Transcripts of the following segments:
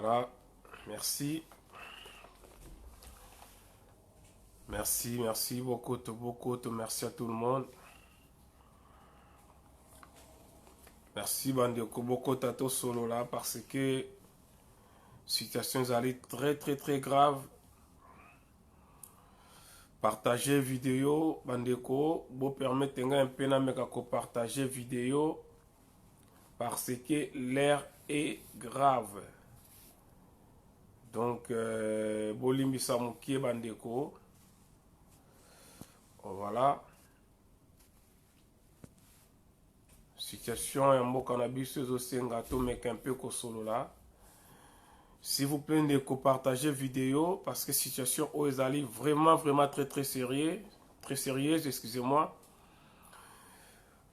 Voilà, merci. Merci beaucoup, merci à tout le monde. Merci Bandeko beaucoup Tato Solo là parce que situation est très grave. Partager vidéo Bandeko, vous permettez un peu de partager vidéo parce que l'air est grave. Donc, Bolimbi Samouki Bandeko. Voilà. Situation en cannabis aussi un gâteau mais un peu solo là. S'il vous plaît de partager vidéo parce que situation où ils allaient vraiment très sérieuse, excusez-moi.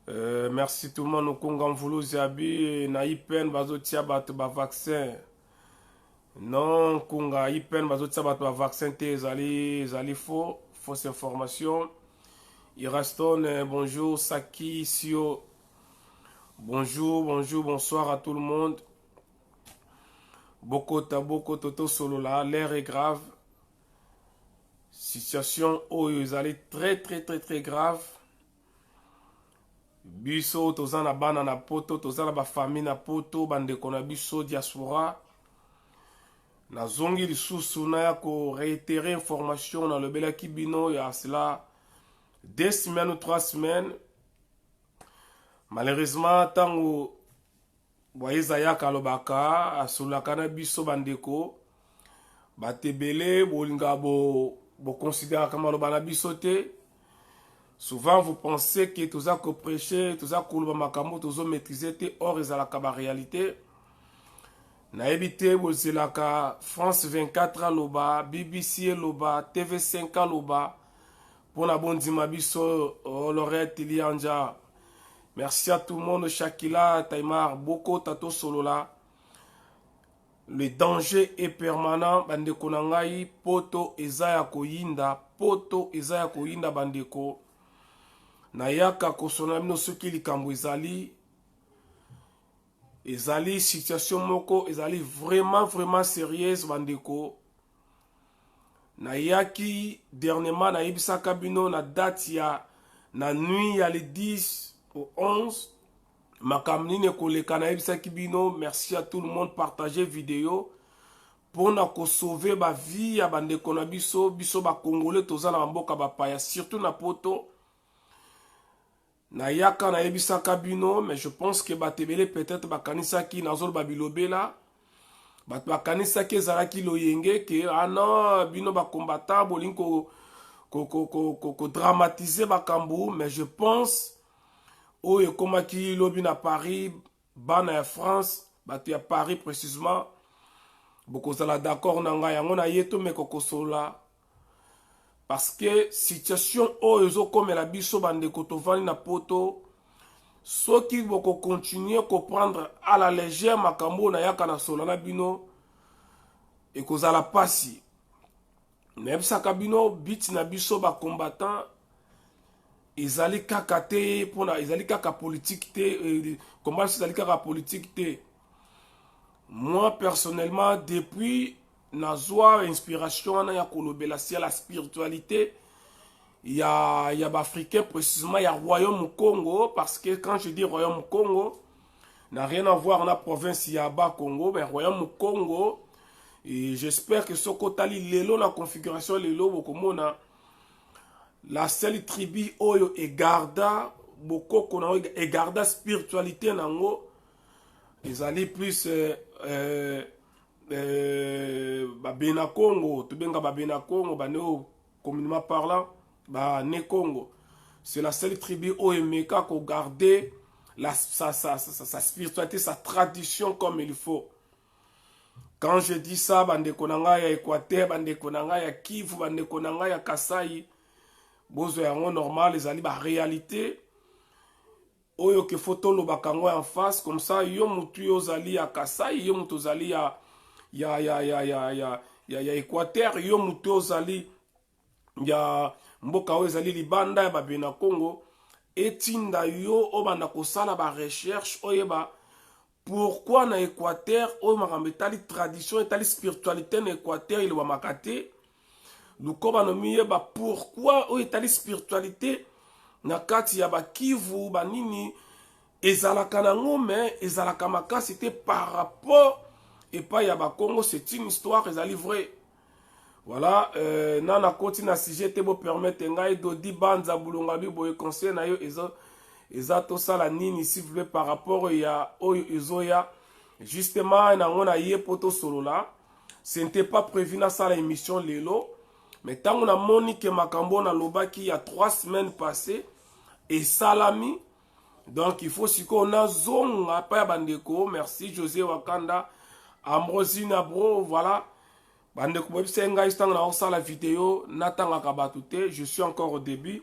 Merci tout le monde au Congo voulu zabi na ipen bazotia bat ba vaccin. Non Congo ipen bazotia bat ba vaccin te ils faux, fausse information. Iraston bonjour Saki Sio. Bonjour, bonsoir à tout le monde. Boko Toto Solo là, l'air est grave. Situation où ils allaient très grave. Biso, tozan na bana na poto, tozan na ba famille na poto, bande kona biso diaspora. Na zongi lisusu na ya ko réitérer information dans le bela kibino il y a cela 2 semaines ou 3 semaines. Malheureusement, tango Boyeza ya kalobaka asulaka na biso bandeko batebele bolinga bo considérer comme maloba na biso te. Souvent vous pensez que tout ça que prêcher, tout ça que makambo tout ça maîtriser te or ezalaka ba réalité. Na ebité bozelaka France 24 aloba, BBC aloba, TV5 aloba pour la bondima biso Lorette Lianja. Merci à tout le monde, Shakila, Taimar, Boko, Tato Solola. Le danger est permanent. Bandeko nangai, poto ezaya koyinda, bandeko. Nayaka kosonamino soki likambo ezali. Ezali situation moko, ezali vraiment sérieuse, bandeko. Nayaki, dernièrement, na ibisaka bino, na date ya, na nuit ya le 10. Au 11, makamnine koleka na ebisa kibino. Merci à tout le monde, partagez vidéo pour na ko sauver ba vie ya bandeko na biso ba congolais toza na mboka ba paya surtout na poto na yaka na ebisa kabino. Mais je pense que batebele peut-être bakanisa ki nazol babilobela bat bakanisa ki ezalaki loyenge ke non bino ba combattant bolinko ko dramatiser bakambu. Mais je pense oyo ekomaki lobi na Paris, bana ya France, batu ya Paris précisément, bokozala d'accord na ngai yango na yeto meko kosola. Parce que situation oyo ezokomela biso bandeko tovandi na poto, soki boko continuer ko prendre à la légère makambo na yaka na sola na bino, ekozala pasi. Nebisaka bino bit na biso ba combattant ezali kaka te pona ezali kaka politique te comment ezali kaka politique te. Moi personnellement depuis nazwa inspiration na ya kolobela si la spiritualité ya bafricain précisément ya royaume Congo. Parce que quand je dis royaume Congo n'a rien à voir na province ya ba Congo, mais royaume Congo. Et j'espère que sokotali lelo na configuration lelo bokomona la seule tribu oyo egarda bokoko na egarda spiritualité nango ezali plus babena Congo, tubenga babena Congo baneo communément parlant ne Congo. C'est la seule tribu oyo meka ko garder sa spiritualité, sa tradition comme il faut. Quand je dis ça, bandeko nanga ya Équateur, bandeko nanga ya Kivu, bandeko nanga ya Kasai, bozo yango normal, ezali ba réalité. Oyo ke photo lo bakango en face, comme ça, yo mutu yo zali ya Kasai, yo mutu zali ya Équateur, yo mutu yo zali ya mboka oyo zali libanda ya babena Congo, etinda yo obanda kosala ba recherche oyeba pourquoi na Équateur oyo makambo etali tradition etali spiritualité na Équateur elobamaka te lukoba no miyeba pourquoi oyo etali spiritualité na kati ya bakivu banini ezalaka nango mais ezalaka makasi te par rapport epai ya bakongo. C'est une histoire ezali vrai. Voilà, nana koti na sujet te bo permettre ngai dodi banza bulonga bi boye conseil na yo eza to sala nini s'il vous plaît par rapport ya oyo ezoya justement na ngona ye poto solo là. Ce n'était pas prévu na sala émission lelo, mais tango na moni ke makambo na lobaki il y a 3 semaines passées et salami. Donc il faut siko na zonga pa ya bandeko. Merci José Wakanda, Ambrosine Abro, voilà. Bandeko webse ngai stang na osala vidéo natanga kabatute, je suis encore au début.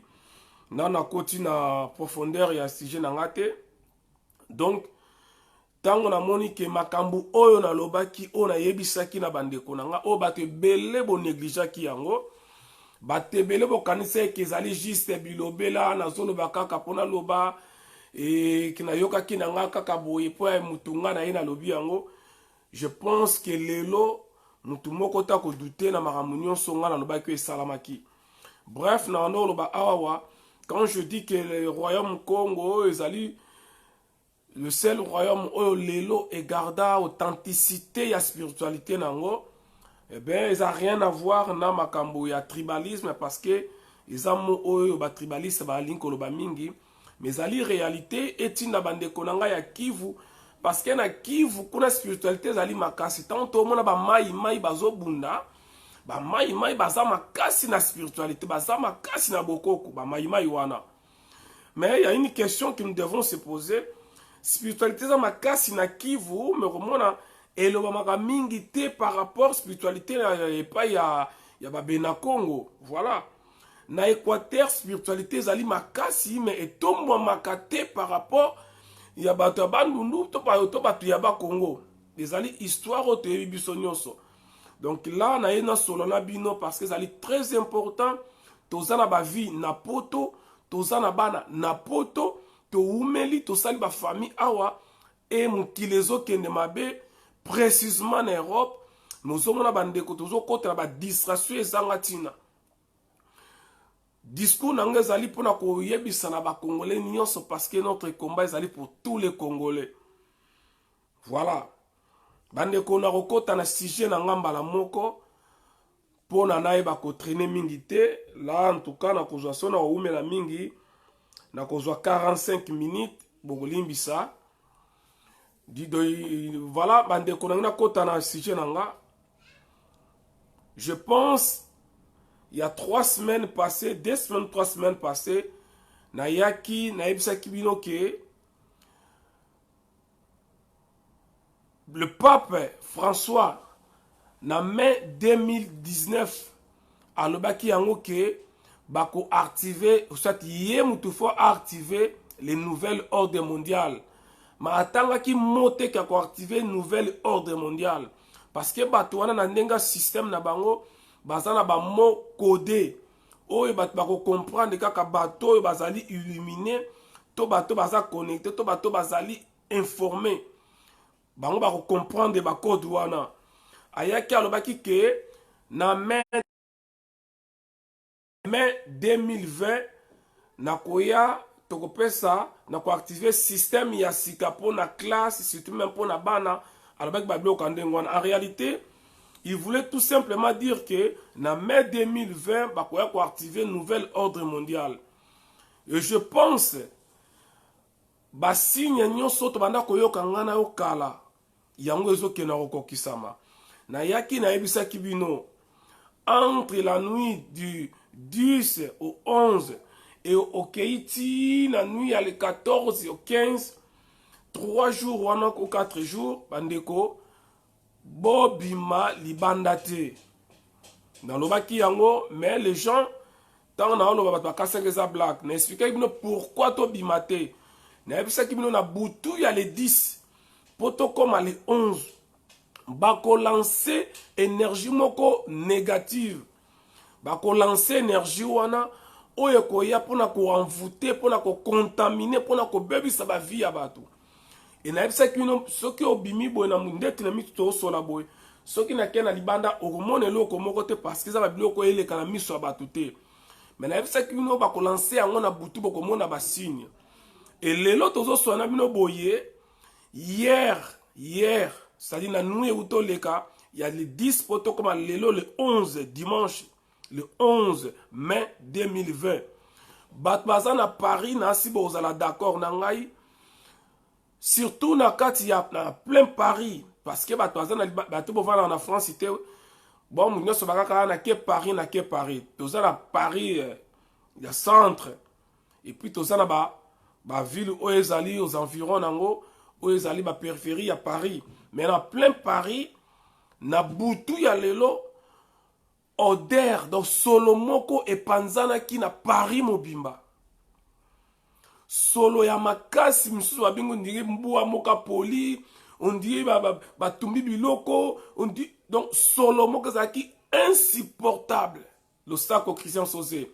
Nana koti na profondeur ya sujet na ngate. Donc tango na moni ke makambo oyo na lobaki o na yebisaki na bandeko na nga o bate bele bo négligaki yango. Bate bele bo kanisa ke ezali juste bilobela na zolo bakaka pona loba et kina yoka kina nga kaka boye po ya mutunga na ye na lobi yango. Je pense que lelo mutu moko ta ko douter na makambo nyonso nga na lobaki esalamaki. Bref na ndo loba awa quand je dis que le royaume Congo ezali le seul royaume où lelo et garda authenticité et spiritualité nango, eh bien, ils n'ont rien à voir na makambo ya tribalisme parce que ils ont oyo ba tribaliste ba linko ba mingi, mais zali réalité et na bande konanga ya Kivu parce que na Kivu kuna spiritualité zali makasi tant to mona ba mai bazo bunda ba mai baza makasi na spiritualité baza makasi na bokoko ba mai wana. Mais il y a une question que nous devons se poser. Spiritualité za makasi na Kivu me komona elobamaka mingi te par rapport spiritualité epa ya babena Congo. Voilà. Na Équateur spiritualité zali makasi mais etombo makate par rapport ya bato bandundu to bato ya ba Congo. Ezali histoire o te biso nyonso. Donc là na ena solo na bino parce que zali très important tozana ba vie na poto, tozana bana na poto. To umeli to sali ba famille awa et mukilezo kende mabe précisément en Europe nous sommes na bandeko tozo kota ba distraction ezanga tina discours nanga zali pona ko yebisa na ba congolais nyonso parce que notre combat ezali pour tous les congolais. Voilà bandeko na kokota na sujet na ngamba la moko pona nae ba ko traîner mingi te là en tout cas na kozwa sona umela mingi na kozwa 45 minutes bogolimbisa voilà bande konanga kota na sujet nanga. Je pense il y a 3 semaines passées 2 semaines 3 semaines passées na yaki na ebisa kibino ke le pape François na mai 2019 alobaki yango ke bako activer soit yé mutufo activer les nouvelles ordres mondiales ma atanga ki mote ka ko activer nouvelle ordre mondiale parce que bato wana na ndenga système na bango bazana ba mot codé oyo bato bako comprendre kaka bato oyo bazali illuminé to bato baza connecté to bato bazali informé bango bako comprendre ba code wana ayaki alobaki ke na mai 2020 nakoya tokopesa nako activer système ya sika pour na classe surtout même pour na bana alobaki bablo kandengwana. En réalité il voulait tout simplement dire que na mai 2020 bakoya ko activer nouvel ordre mondial et je pense ba signe nyonso to banda koyoka ngana yo kala yango ezokena kokokisama na yaki na ebisaki bino entre la nuit du 10 au 11 et au Keiti, la nuit à le 14 au 15, 3 jours ou 4 jours, bandeko, bobima libandate. Dans le baki yango, mais les gens, tant on a on va casser les blagues, n'expliquez pourquoi to bimate. N'expliquez qui na boutou il y a les 10, poto comme à les 11, bako lancer énergie moko négative. Bako lancer énergie wana oyo koya pona ko envoûter pona ko contaminer pona ko bebisa ba vie ya bato Et na ebisa kino soki obimi boye na ndeti na mitu to sola boye soki na ke na libanda okomona eloko moko te parce que ça va biloko eleka na miso ya bato te. Mais na ebisa kino ba ko lancer yango na butu bokomona ba signe. Et lelo tozo soana bino boye hier, c'est-à-dire na nuit où toleka, il y a le 10 poto comme lelo le 11 dimanche, le 11 mai 2020. Batbaza na Paris na si bozala d'accord na ngai. Surtout na kati ya na plein Paris parce que batbaza na bato bovana na France ité bon munyo so bakaka na ke Paris. Toza na Paris ya centre et puis toza na ba ville où ezali aux environs nango où ezali ba périphérie à Paris. Mais na plein Paris na butu ya lelo odeur donc solomoko et panzana ki na Paris mobimba. Solo ya makasi misusu babingo ndiri mbuwa moka poli on dit batumbi biloko on dit donc solo moko zaki insupportable le sac Christian Sosé.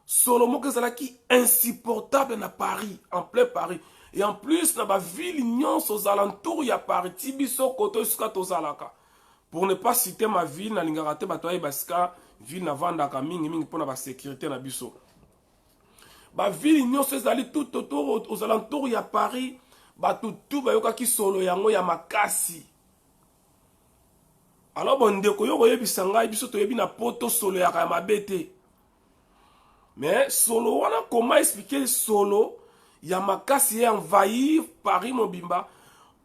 Solo moko zaki insupportable na Paris en plein Paris et en plus na ba ville nyonso aux alentours ya Paris tibiso koto suka tozalaka. Pour ne pas citer ma ville na lingaka te bato baska ville na vandaka mingi pona ba sécurité na biso. Ba ville nyonso ezali tout autour aux alentours ya Paris bato tout bayoka ki solo yango ya makasi. Alors bon ndeko yoko yebisa ngai biso toyebi na poto solo ya mabete. Mais solo wana comment expliquer solo ya makasi ya envahir Paris mobimba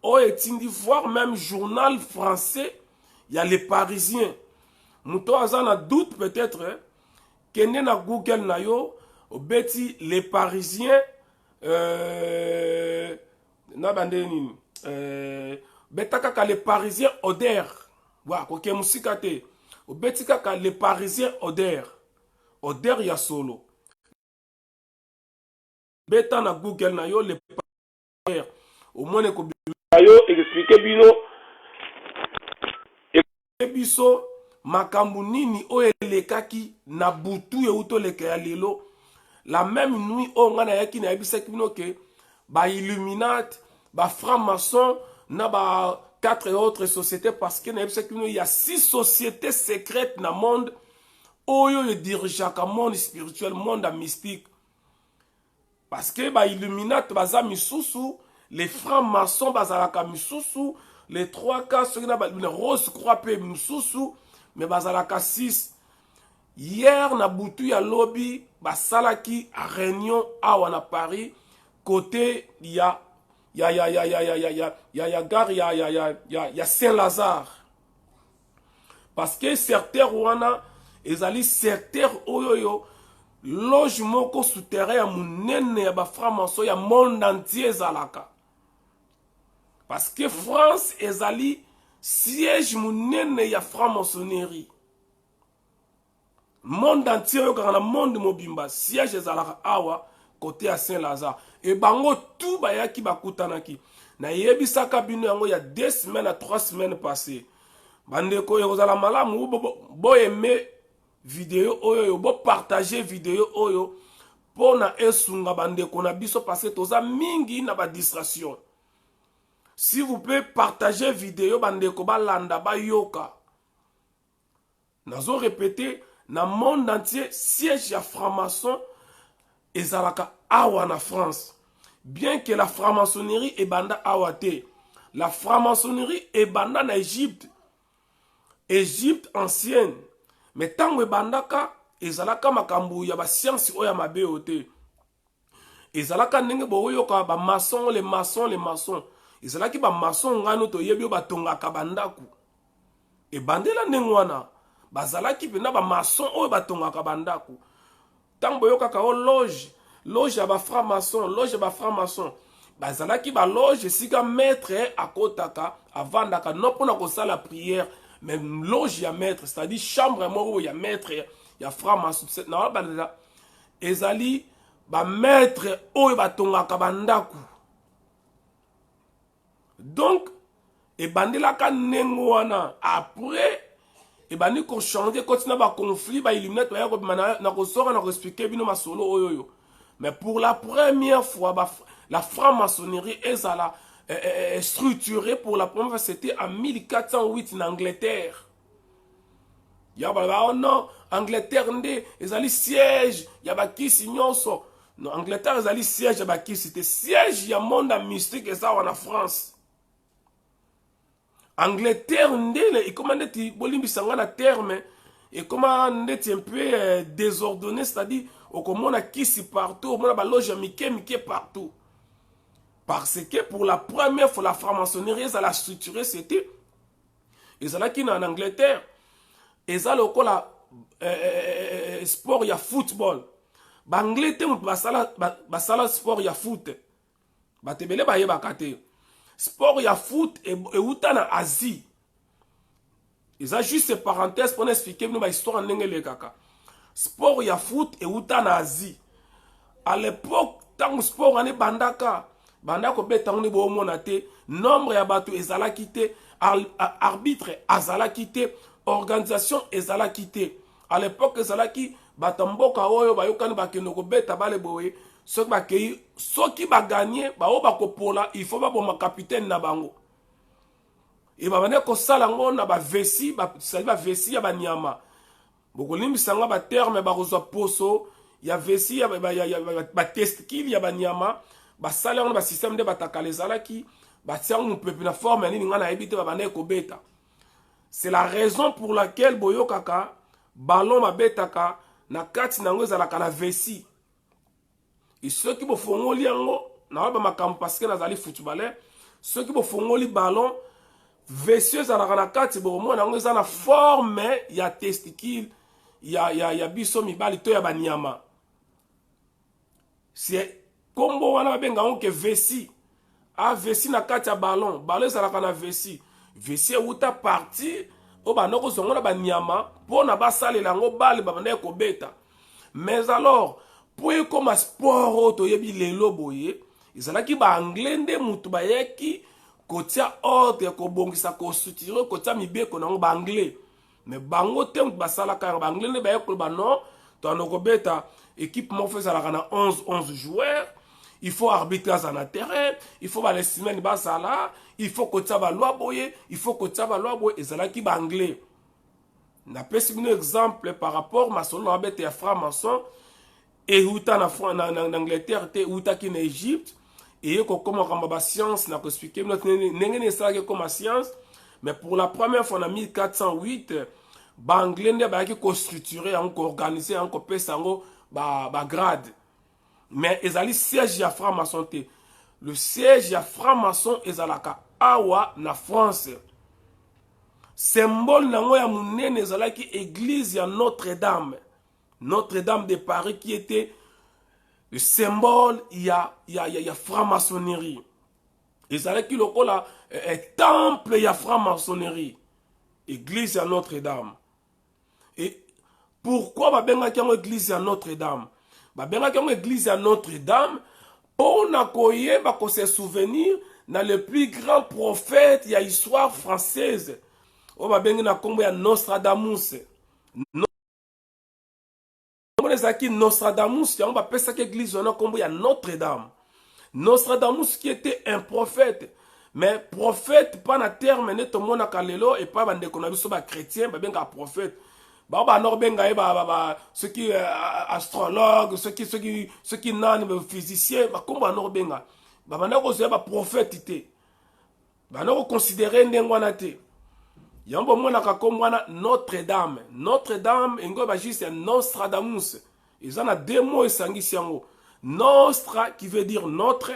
o etindi voir même journal français ya les Parisiens. Muto azana doute peut-être kende na Google na yo obeti les Parisiens na bande nini betaka ka les Parisiens odeur wa ko ke musika te obeti ka les Parisiens odeur ya solo beta na Google na yo les Parisiens au moins ko yo expliquer bino biso makambu nini o elekaki na butu ye uto leka ya lelo. La même nuit, on a yaki na yebisa kino ke ba Illuminati, ba franc-maçon, na ba 4 autres sociétés parce que na yebisa kino il y a 6 sociétés secrètes na monde oyo ye dirijaka monde spirituel, monde mystique. Parce que ba Illuminati baza misusu, les francs-maçons bazalaka misusu, les 3 cas ceux qui na ba rose croix pe misusu, mais bazalaka 6. Hier na butu ya lobby basalaki a réunion awa na Paris côté ya gare ya Saint-Lazare parce que certains wana ezali secteur oyoyo loge moko souterrain ya munene ya ba franc-maçon ya monde entier ezalaka parce que France ezali siège munene ya franc-maçonnerie. Monde entier dans le monde mobimba siège ezalaka awa côté à Saint-Lazare et bango tout bayaki bakutanaki na yebisaka bino yango ya 2 semaines à 3 semaines passées bandeko yozala malamu bo aimer vidéo oyo bo partager vidéo oyo pona esunga bandeko na biso parce que toza mingi na ba distraction. S'il vous plaît partager vidéo bandeko balanda bayoka nazo répéter na monde entier siège ya franc-maçon ezalaka awa na France. Bien que la franc-maçonnerie ebanda awa te. La franc-maçonnerie ebanda na Égypte. Égypte ancienne. Mais tango ebandaka ezalaka makambu ya ba science oya mabe ote. Ezalaka ndenge boyoka ba maçon les maçons. Ezalaki ba maçon ngano to yebi ba tongaka bandaku. Ebandela ndenge wana bazalaki pena ba maçon oyo batongaka bandaku tango boyokaka o loge ya ba franc-maçon bazalaki ba loge sika maître akotaka avandaka non pona kosala prière mais loge ya maître c'est-à-dire chambre moko ya maître ya franc-maçon na ba ezali ba maître oyo batongaka bandaku donc ebandelaka ndenge wana après et bani ko changer continue ba conflit ba Illuminati ba yako na ko sora na ko expliquer bino masolo oyoyo mais pour la première fois la franc-maçonnerie ezala structuré pour la première fois, c'était en 1408 en Angleterre. Oh non, Angleterre nde ezali siège ya bakisi nyonso. Non, Angleterre ezali siège ya bakisi, c'était siège ya monde mystique eza wana France. Angleterre nde et comment ndeti bolimbisa nga na terme et comment ndeti un peu désordonné, c'est-à-dire okomona kisi partout, omona ba loge mike partout. Parce que pour la première fois la franc-maçonnerie ezala structuré, c'était ezalaki en Angleterre. Eza lokola sport ya football. Banglais te basala sport ya foot. Batebele bayebaka te. Sport ya foot euta na Asie. Eza juste parenthèse pour expliquer bino ba histoire ndenge lekaka. Sport ya foot euta na Asie. À l'époque, tant sport ane bandako beta ngoni bo mona te, nombre ya bato ezalaki te, arbitre azalaki te, organisation ezalaki te. À l'époque ezalaki batamboka oyo bayokani bakendo ko beta bale boye, soki ba gagner ba o bakopola, il faut ba boma capitaine na bango. Et ba bane ko sala ngo na ba vesi, ba vesi ya ba nyama. Boko limbisanga ba terme ba kozwa poso, ya vesi ya ba testikili ya ba nyama, ba sala ngo ba système de batakale ezalaki, ba tiango pepe na forme nini ngana ebite ba bane ko beta. C'est la raison pour laquelle boyo kaka ballon mabetaka na kati nango ezalaka na vesi. Et ceux qui bo fongoli yango na ba makambo parce que nazali footballeur, ceux qui bo fongoli ballon vesi ezalaka na kati bo mona nango ezana forme ya testicule ya biso mibali to ya banyama. C'est kombo wana benga onke vesi. A vesi na kati ya ballon, ballon ezalaka na vesi. Vesi euta parti o banoko zongola banyama pona basalela ngo bale babanda ko beta. Mais alors pour comme sport oto yebi lelo boye, ezalaki ba anglais nde mutu bayeki kotia ordre ko bongisa ko structurer kotia mibeko nango ba anglais. Mais bango te mutu basalaka ba anglais nde bayeko ba non, to anoko beta équipe mo fait ça na 11 joueurs. Il faut arbitrer dans le terrain, il faut les semaines basala, il faut que tu aies loi boye, il faut que tu aies loi boye, et c'est là qui est anglais. Na pesi un exemple par rapport maçon na bete ya franc-maçon et uta en Angleterre te uta ki na Égypte et ko comme kamba science na ko expliquer nengene ça comme science, mais pour la première fois en 1408 ba anglais ne ba ki ko structurer en ko organiser en ko pesa ngo ba grade. Mais ezali siège ya franc-maçon te. Le siège ya franc-maçon ezalaka awa na France. Symbole nango ya munene ezalaki église ya Notre-Dame. Notre-Dame de Paris qui était le symbole ya franc-maçonnerie. Ezalaki lokola temple ya franc-maçonnerie. Église ya Notre-Dame. Et pourquoi babengaki yango église ya Notre-Dame? Babengaki yango église ya Notre-Dame pour nakoyeba ko se souvenir na le plus grand prophète ya histoire française. O babengi na kombo ya Nostradamus. Nostradamus, yango bapesaki église wana kombo ya Notre-Dame. Nostradamus qui était un prophète. Mais prophète pas na terme neto mona kalelo et pas bandeko na biso ba chrétien babenga prophète. Ceux qui astrologues, ceux qui nan physiciens, comme norbenga, ba prophète té. Ba no considérer ndengwana té. Yambo mona ka komwana Notre-Dame. Notre-Dame ngo ba juste Nostradamus. Ils en a deux mots esangisi yango. Nostra qui veut dire notre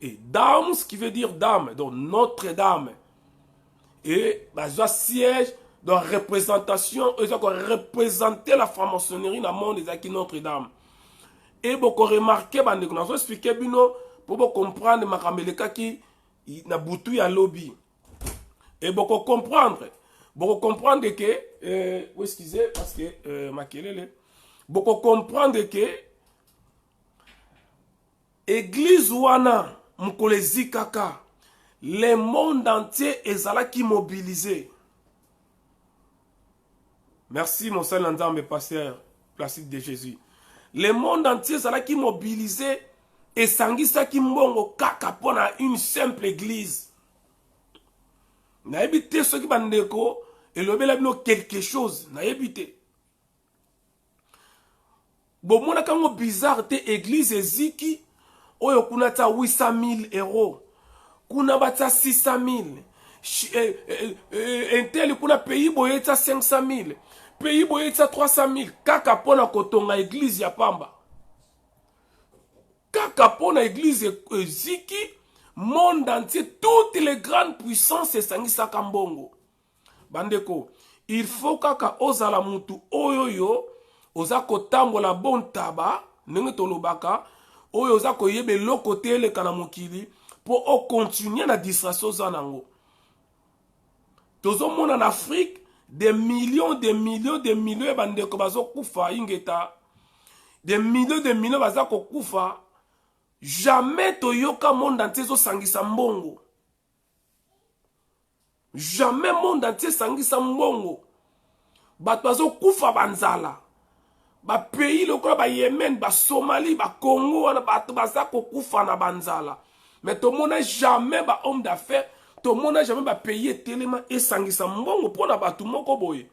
et Dame qui veut dire dame. Donc Notre-Dame. Et ba siège dans représentation, ils ont représenté la franc-maçonnerie dans le monde des Notre-Dame. Et beaucoup remarqué, nous avons expliqué pour comprendre Makameleka qui na boutou ya lobby. Et beaucoup comprendre que, excusez, parce que Makelele, beaucoup comprendre que Église wana mkolezi kaka, le monde entier ezalaki mobilisé. Merci, mon seul Nzambe, pasteur Placide de Jésus. Le monde entier est mobilisé esangisaki mbongo kaka pona une simple église. Nayebi te soki bandeko elobela bino quelque chose, nayebi te. Bomona kango bizarre te église eziki oyo kuna ta 800 000 euros. Kuna bata 600 000. Intel kuna pays boye ta 500 000. Pays boye ta 300 000. Kaka pona kotonga église ya pamba. Kaka pona église eziki monde entier, toutes les grandes puissances esangisaka mbongo. Bandeko, il faut kaka ozala mutu oyoyo oza kotambola bon taba ndenge tolobaka oyo oza koyebe eloko te eleka na mokili po okontinue na distraction oza nango. Tozomona na Afrique des millions bandeko bazokufa ingeta, des millions baza kokufa. Jamais toyoka monde entier sangisa mbongo. Jamais monde entier sangisa mbongo. Bato bazo kufa banzala. Ba pays lokola ba Yemen, ba Somalie, ba Congo wana bato baza kokufa na banzala. Mais to mona jamais ba homme d'affaires, to mona jamais ba pays tellement esangisa mbongo pona bato moko boye.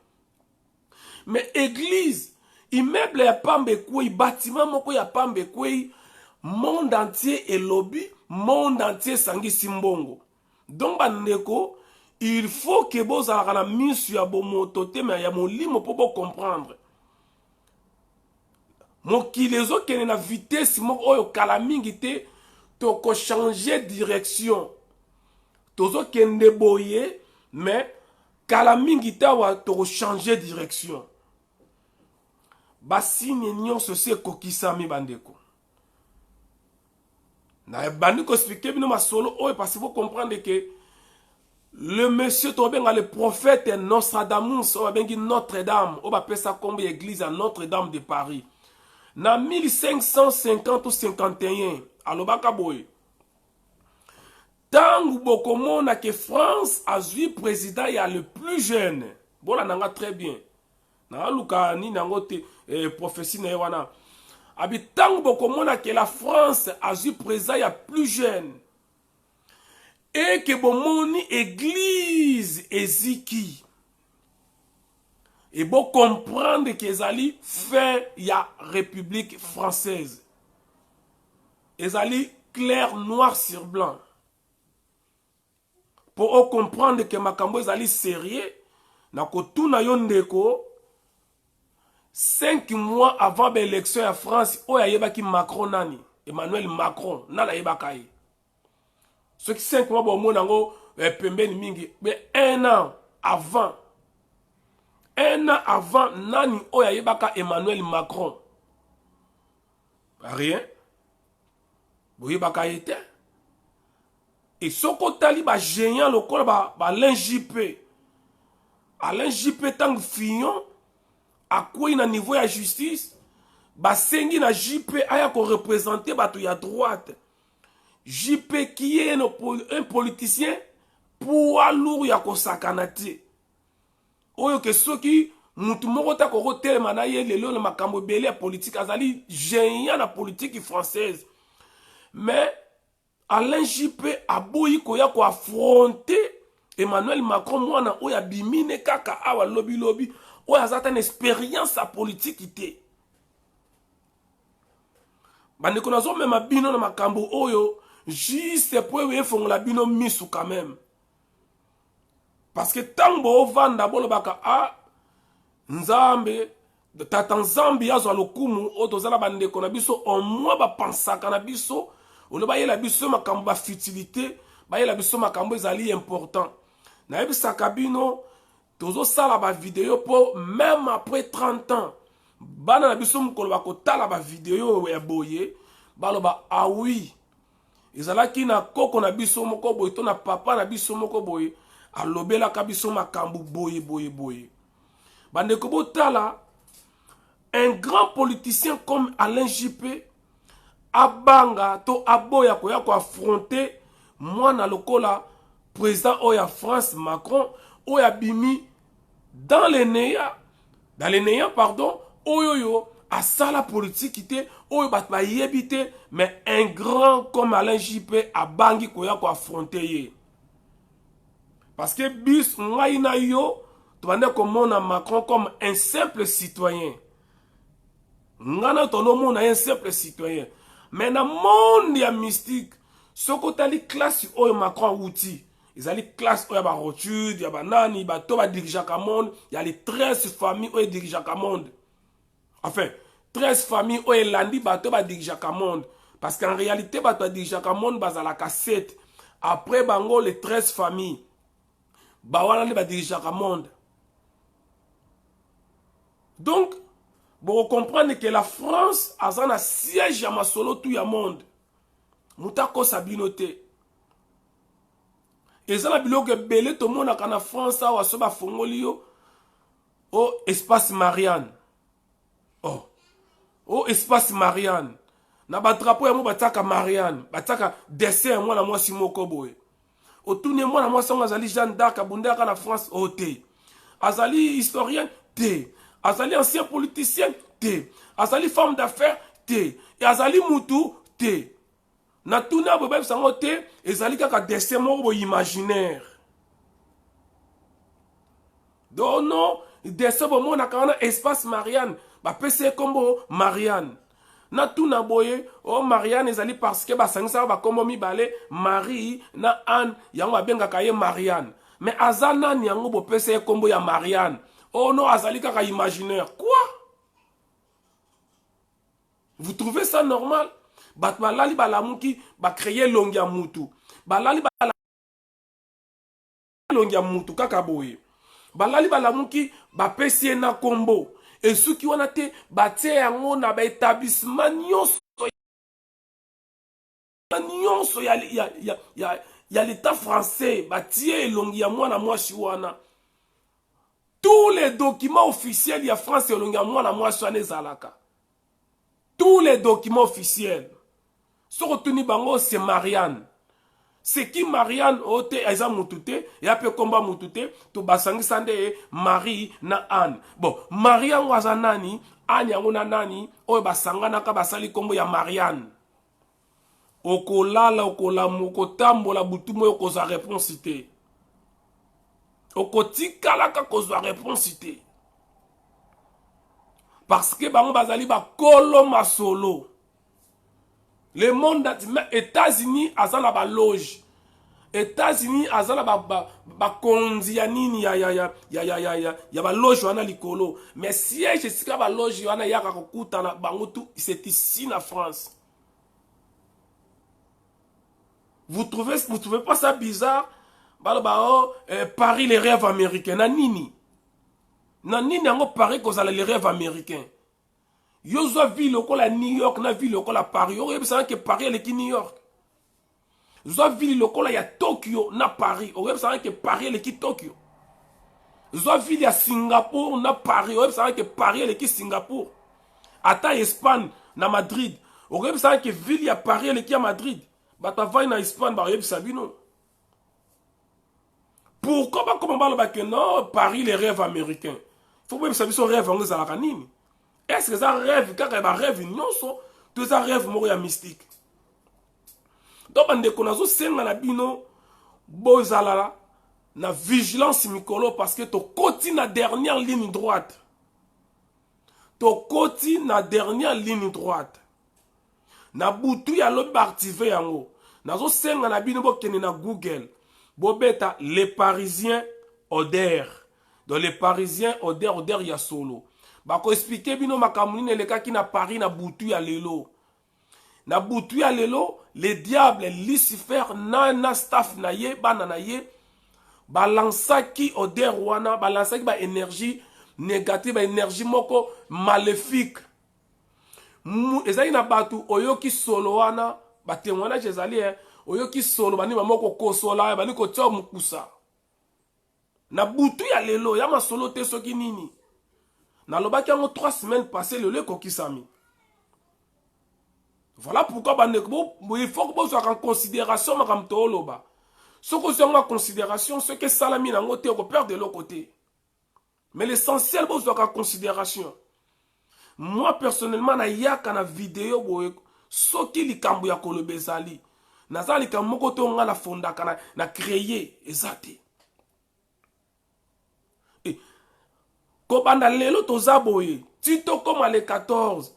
Mais église, immeuble ya pambe kwei, bâtiment moko ya pambe kwei, monde entier et lobby, monde entier sangi simbongo. Donc bandeko, il faut que vous ayez la mise sur bomoto te mais ya molimo pour comprendre. Mokilezo kene na vitesse mo oyo kala mingi te to ko changer direction. Tozo kende boye mais kala mingi ta wa to changer direction. Basi nyonso se kokisami bandeko. Na bandiko expliquer bino masolo oyo parce que vous comprendre que le monsieur tobenga le prophète Nostradamus o bengi Notre-Dame o ba pesa kombe église à Notre-Dame de Paris na 1550 ou 51 alobaka boye tangu bokomona que France a eu président ya le plus jeune bona nanga très bien na luka ni nango te prophétie na wana habitant bokomona que la France a eu président ya plus jeune et que bomoni église eziki et bon comprendre que ezali fait ya République française ezali clair noir sur blanc pour comprendre que makambo ezali sérieux na kotuna yo ndeko 5 mois avant l'élection ya France oyo ayebaki Macron nani Emmanuel Macron nana yebaka ye ceux qui 5 mois bon monango pembeni mingi mais un an avant nani oyo ayebaka Emmanuel Macron rien boyebaka yete et soko tali ba géant lokola ba Alain Juppé tant Fillon à quoi na niveau ya justice ba sengi na Juppé aya ko représenter bato ya droite Juppé qui est un politicien poids lourd ya ko sakanate oyo ke soki mutu moko ta ko telema na ye lelo na makambo belé ya politique azali géant na politique française mais Alain Juppé aboyi ko ya ko affronter Emmanuel Macron mwana oya bimine kaka awa lobby oya zata une expérience à politique ité bande ko nazo mema bino na makambo oyo juste pour efongola bino misu quand même parce que tango vanda bolo baka a nzambe tata nzambe yazo lokumu otozala bande ko na biso au moins ba pensaka na biso olo ba yela biso makambo ba futilité ba yela biso makambo ezali important na yebisaka bino tozo sala ba vidéo pour même après 30 ans bana na biso mukolo bakotala ba vidéo ya boye baloba ah oui ezalaki na koko na biso moko boye to na papa na biso moko boye alobela ka biso makambo boye bandeko botala un grand politicien comme Alain Juppé abanga to aboya ko ya ko affronter mwana lokola président oya France Macron oya bimi dans les néants pardon oyoyo à ça la politique était oh bah yébité mais un grand comme Alain Juppé a bangi koya ko affronter parce que bis ngaina yo tu vas comprendre Macron comme un simple citoyen ngana tono mona un simple citoyen mais dans monde ya mystique ce côté li classe oyo Macron outil ils allaient classe oyo ba rotude ya banani ba to ba dirigeant ka monde il y a les 13 familles oyo dirigeant ka monde enfin 13 familles oyo landi ba to ba dirigeant ka monde parce qu'en réalité ba to dirigeant ka monde bazala ka 7 après bango les 13 familles ba wana ba dirigeant ka monde donc vous comprenez que la France a un siège à masolo tout le monde. Moutako sabinote. Et ça la bilo que belé tout le monde en France a soba fongolio au espace Marianne. Oh espace Marianne. Na ba drapeau ya mo bataka Marianne, bataka dessin moi na moi simoko boy. Au tourner moi na moi songa azali Jeanne d'Arc abunda ka na France oté. Azali historien té. Azali ancien politicien, té. Azali femme d'affaires, té. Et Azali Moutou, té. Na tourné abobeb sango té. Ezali kaka dessin mo imaginaire. Donc non, dessin bo mo na kana espace Marianne. Ba PC combo Marianne. Na tourné boye, oh Marianne ezali parce que ba sangisa ba combo mi balé Marie na Anne yango abenga kaye Marianne. Mais azana nyango bo PC combo ya Marianne. Oh non, azali kaka imaginaire. Quoi? Vous trouvez ça normal? Balali balamuki ba créer longia mutu. Balali longia mutu kaka boye. Balali balamuki ba pesie na kombo. Et ceux qui ont été baté yango na ba établissement nyonso ya l'état français batie longia mwana mwasi wana. Tous les documents officiels, il y a France et Zalaka. Tous les documents officiels. Ce retenu bango, c'est Marianne. C'est qui Marianne, ote, Aïza Moutouté, et après combat Moutouté, to basangi sande, Marie, na Anne. Bon, Marianne wazanani, Anne yanguna nani, oye basanga naka basali kombo ya Marianne. Okolala, okolamu, okotambola, butumo, okoza réponse cité. Okotika la ka kozwa réponse cité. Parce que bango bazali ba kolo masolo. Le monde États-Unis azala ba loge. États-Unis azala ba konzi ya nini ya ba loge wana likolo. Mais siège sika ba loge wana yaka kokuta na bango tout c'est ici na France. Vous trouvez pas ça bizarre? Paris les rêves américains. Nanini yango Paris cause les rêves américains. Yozo ville lokola New York na ville lokola Paris. Yo yebisa que Paris est qui New York. Yozo ville lokola ya Tokyo na Paris. Yo yebisa que Paris est qui Tokyo. Yozo ville ya Singapour na Paris. Yo yebisa que Paris est qui Singapour. Ata Espagne na Madrid. Yo yebisa que ville ya Paris est qui à Madrid. Bata vai na Espagne ba yebisa bino. Pourquoi comment que non, Paris les rêves américains? Il faut même savoir son rêve en Zalakanini. Est-ce que ça rêve, quand il rêve, non, tout ça rêve mourir mystique. Donc, on a connaissons senga na bino, bozalala, na vigilance mikolo parce que ton côté na dernière ligne droite. Ton côté na dernière ligne droite. Na boutou ya lobi activé yango. Nazo senga na bino bo kene na Google. Bobeta, les Parisiens odeur. Donc les Parisiens odeur ya solo. Bako expliquer bino makamuni le cas qui na Paris na boutu ya lelo. Na boutu ya lelo, les diables Lucifer na staff na ye bana na ye balansaki odeur wana, balansaki ba énergie négative, ba énergie moko maléfique. Ezali na batu oyoki solo wana, ba témoignage ezali oyoki solo bani mamoko kosola bani ko tso mukusa na butu ya lelo ya masolo te soki nini na lobaki yango 3 semaines passées le kokisami. Voilà pourquoi il faut que vous en considération makamto loba ce que vous en considération ce que salami nango te ko perdre de l'autre côté mais l'essentiel vous en considération moi personnellement na yaka na vidéo boye soki likambo ya koloba ezali naza likambo moko to nga na fondaka na créer eza te. Kobanda lelo toza boye tito comme les 14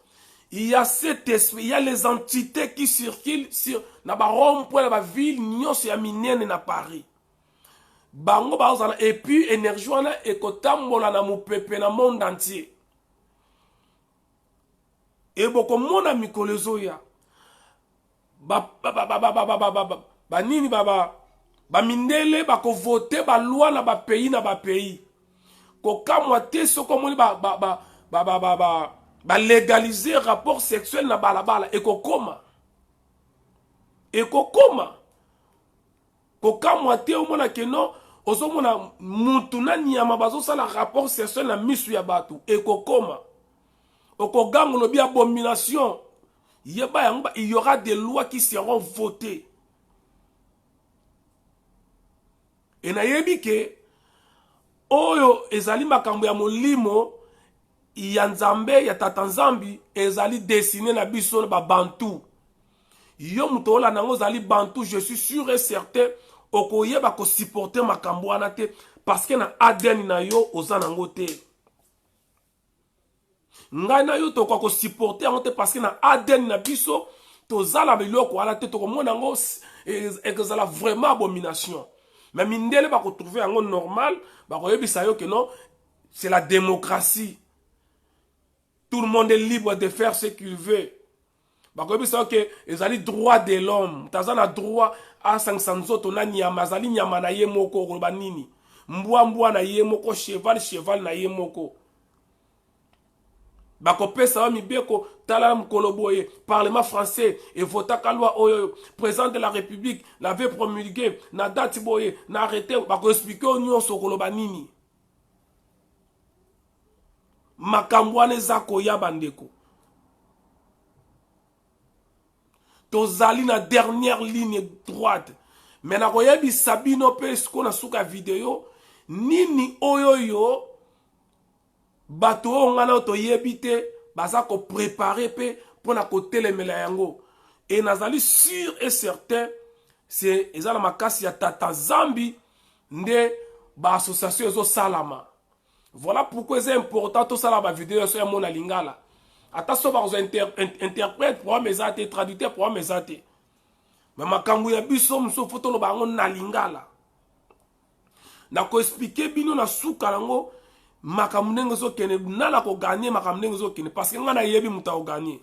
il y a cet esprit, il y a les entités qui circulent sur na ba rond-point la ville nyonso ya minene na Paris. Bango bazala et puis énergie wana ekotambola na mopepe na monde entier. Et boko mona mikolo ezoya banini bamindele bakovote balwa na bapays na bapays kokamwa te soko moni légaliser rapport sexuel na balabala ekokoma kokamwa te omona keno ozomona mutu na nyama bazosala rapport sexuel na misu ya bato ekokoma okogango lobi abomination yeba yango il y aura des lois qui seront votées et na yebi ke oyo ezali makambo ya molimo ya nzambe ya tata nzambi ezali dessiné na biso na babantu yo muto ola nango ezali bantu je suis sûr et certain okoyeba ko supporter makambo wana te parce que na ADN na yo oza nango te ngai na yo tokwa ko supporter yango te parce que na ADN na biso tozala biloko wana te tokomona yango ekozala vraiment abomination. Mais mindele bako trouver yango normal bako yebisa yo que non c'est la démocratie. Tout le monde est libre de faire ce qu'il veut. Bako yebisa yo que ezali droit de l'homme. Tazana droit à 500 autres na nyama zali nyama na ye moko ko banini. Mbwa na ye moko cheval na ye moko. Bako pesa mi beko tala mkolo boye parlement français et vota kalwa oyo président de la république l'avait promulgué na date boye na arrêté bako expliquer onyo sokolo banini makambwane zako ya bandeko tozali na dernière ligne droite mais na koyebi sabino pe sko na suka video nini oyo yo bato ngana to yebite baza ko préparer pe pour na côté les yango et nazali sûr et certain c'est ezala makasi ya tata zambi nde ba association ezo salama. Voilà pourquoi c'est important tout ça la ba vidéo sur mon lingala ata so ba interprète pour mes até traducteur pour mes até mais makambu ya biso mso photo lo bango na lingala na ko expliquer bino na suka lango makamnengo zo kene nala ko gagner makamnengo zo kene parce que ngana yebi muta o gagner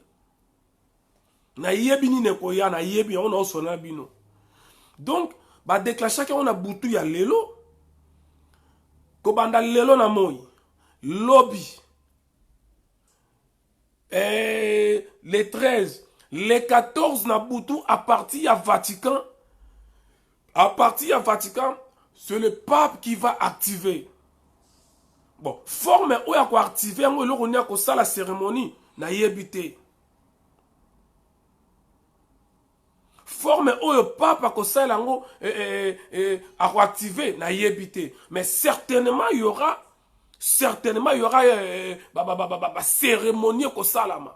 na yebi ni ne ko ya na yebi on o sona bino donc ba déclencher que on a butu ya lelo ko banda lelo na moyi lobby les 13 les 14 na butu à partir à Vatican c'est le pape qui va activer. Bon, forme où ya ko activer ngo lo konia ko sala cérémonie na yebité. Forme où le pape ko sala ngo a ko activer na yebité. Mais certainement il y aura cérémonie ko salama.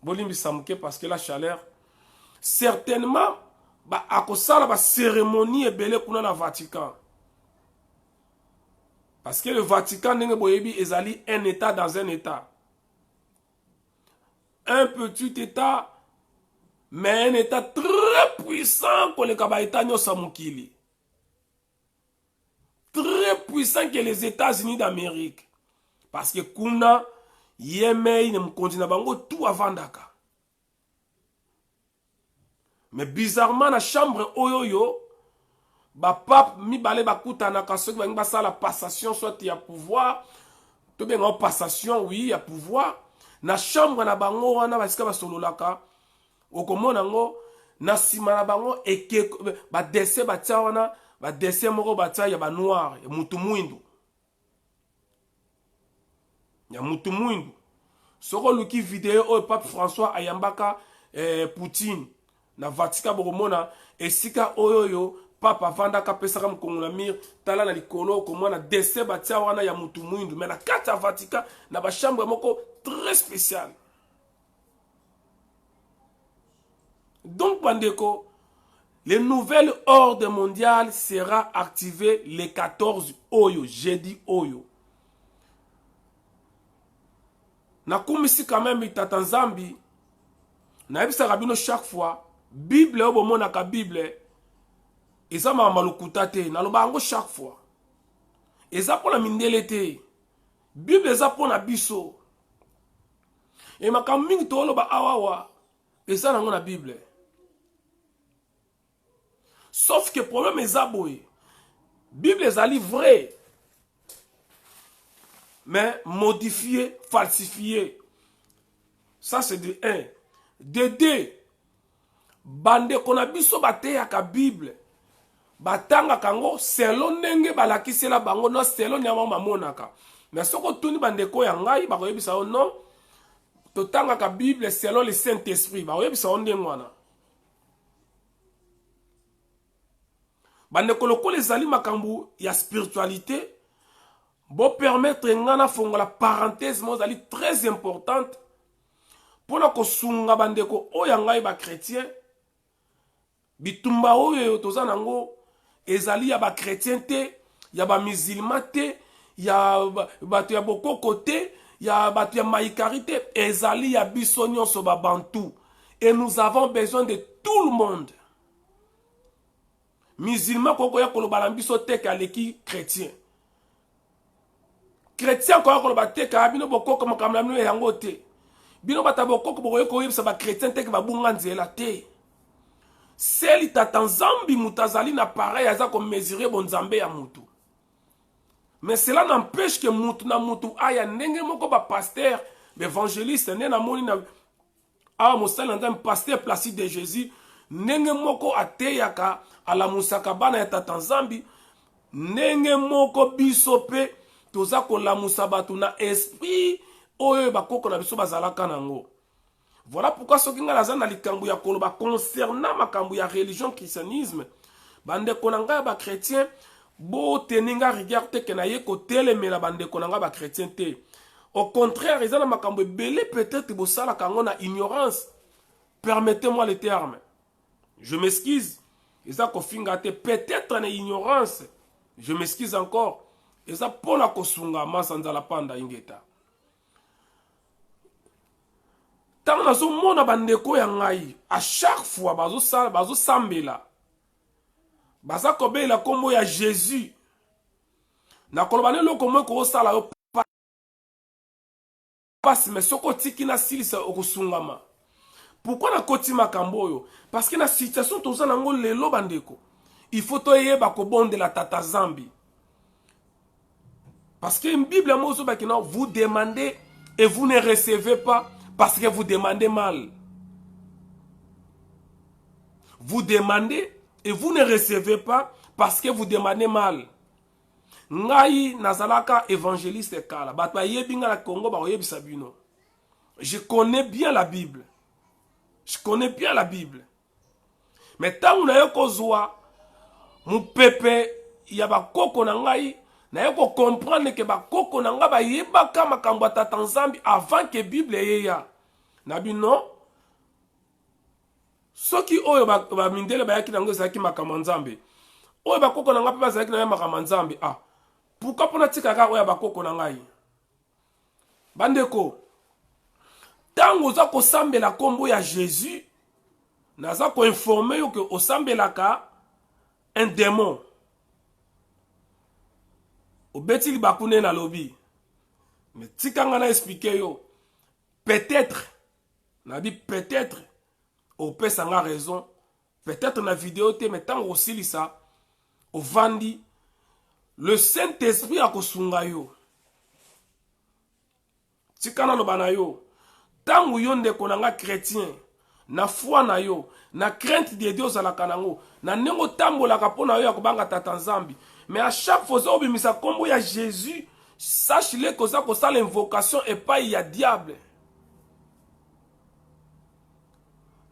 Bolimbi samke parce que la chaleur certainement à cause de la cérémonie est belle pour le Vatican. Parce que le Vatican est un état dans un état. Un petit état, mais un état très puissant que le Kabaïtanyo Samukili. Très puissant que les États-Unis d'Amérique. Parce que Kuna, Yémen, ne continue pas tout avant Dakar. Mais bizarrement, la chambre oyoyo, ba pape mi balé ba kutana kaso ba ngba sala passation soit il y a pouvoir, to bien en passation oui, il y a pouvoir. Na chambre na bango wana basika ba sololaka, okomona ngo na sima na bango eke ba dessin ba tia wana, ba dessin moko ba tia ya ba noir, ya mutu mwindu. Ya mutu mwindu. Soko luki vidéo au pape François ayambaka Poutine. Na Vatican boromona esika oyoyo papa vandaka pesaka mkongo na mire tala na likolo komona dessin batia wana ya mutu mwindu mais na kati ya Vatican na ba chambre moko très spécial. Donc bandeko, le nouvel ordre mondial sera activé le 14 Oyo, jeudi Oyo. Nakumisi quand même itata Nzambi. Naebisa rabino chaque fois. Bible obo monaka Bible. Eza malukuta te. Naloba yango chaque fois. Eza pona mindele te. Bible eza pona biso. Et makambo mingi to loba awawa. Eza nango na Bible. Sauf que le problème est aboye. Bible est vrai. Mais modifié, falsifié. Ça c'est de 1. De 2. Bande qu'on a biso bate yaka Bible. Batanga kango selon nenge balakisela bango no selon nyama mamonaka. Mais soko tuni bande ko yangai bako yebisa non. Totanga ka Bible selon le Saint-Esprit. Bako yebisa ondengwana. Bande koloko les ali makambu ya spiritualité. Bon permettre ngana fonga la parenthèse mozali très importante pour na ko sunga bandeko oyangai ba chrétien bitumba oyo tozana ngo ezali ya ba chrétien te ya ba musulman te ya batu ya bokoko te ya batu ya maïkari te ezali ya biso nyonso ba bantu et nous avons besoin de tout le monde. Musulman koko ya koloba biso te ka leki chrétien. Chrétien ko ko bateka bino bokoko makamla no yango te bino batabokoko bokoye ko yebisa ba chrétien te ke babunga nzela te seli tata Nzambi mutazali na pareil aza ko mesurer bon Nzambe ya mutu mais cela n'empêche que mutu na mutu aya ndenge moko ba pasteur évangéliste ne na moni na a mosala ndam pasteur Placide de Jésus ndenge moko ateyaka ala musaka bana ya tata Nzambi ndenge moko biso pe toza kolamusa batu na esprit oyo bakoko na biso bazalaka nango. Voilà pourquoi soki nga naza na likambo ya koloba concernant makambo ya religion christianisme bandeko na ngai ba chrétien bo teninga rigueur te ke na ye kotelemela bandeko na ngai ba chrétien te. Au contraire eza na makambo ebele peut-être bosala kango na ignorance. Permettez-moi le terme. Je m'excuse. Eza kofinga te peut-être na ignorance. Je m'excuse encore. Eza pona kosunga masanzala panda ingeta. Tant nazo mona bandeko ya ngai à chaque fois bazo sambela. Baza kobela kombo ya Jésus. Na kolobane loko mo ko sala yo passe mais soko tiki na silisa okusungama. Pourquoi na koti makambo yo? Parce que na situation toza nango lelo bandeko. Il faut toyeba ko bonde la tata Nzambi. Parce que une Bible, vous demandez et vous ne recevez pas parce que vous demandez mal. Vous demandez et vous ne recevez pas parce que vous demandez mal. Ngai nazalaka évangéliste kala. Batwa yebinga la Congo ba yebisa bino. Je connais bien la Bible. Je connais bien la Bible. Mais tant on a kozwa mu pepe ya ba koko na ngai na yeko comprendre que ba koko na nga ba yebaka makambo ya tata Nzambi avant que Bible yeya. Na bino soki oyo ba mindele ba yaki nango zaki makambo Nzambi. Oyo ba koko na nga pe ba zaki na makambo Nzambi. Ah. Pourquoi pona tika ka oyo ba koko na ngai? Bandeko. Tango za ko sambela kombo ya Jésus, naza ko informer yo que o sambelaka un démon. Obeti li bakune na lobby. Mais tikanga na expliquer yo. Peut-être, na dit peut-être, au pesa nga raison. Peut-être na vidéo te, mais tant aussi li ça, au vandi, le Saint-Esprit a kosunga yo. Tikana lo bana yo. Tant yo ndeko na nga chrétien, na foi na yo, na crainte de Dieu za la kanango, na nengo tambola kapona yo ya kubanga tata Nzambi. Mais à chaque fois que vous avez combo ya Jésus, sachez-le que ça cause l'invocation et pas il y a diable.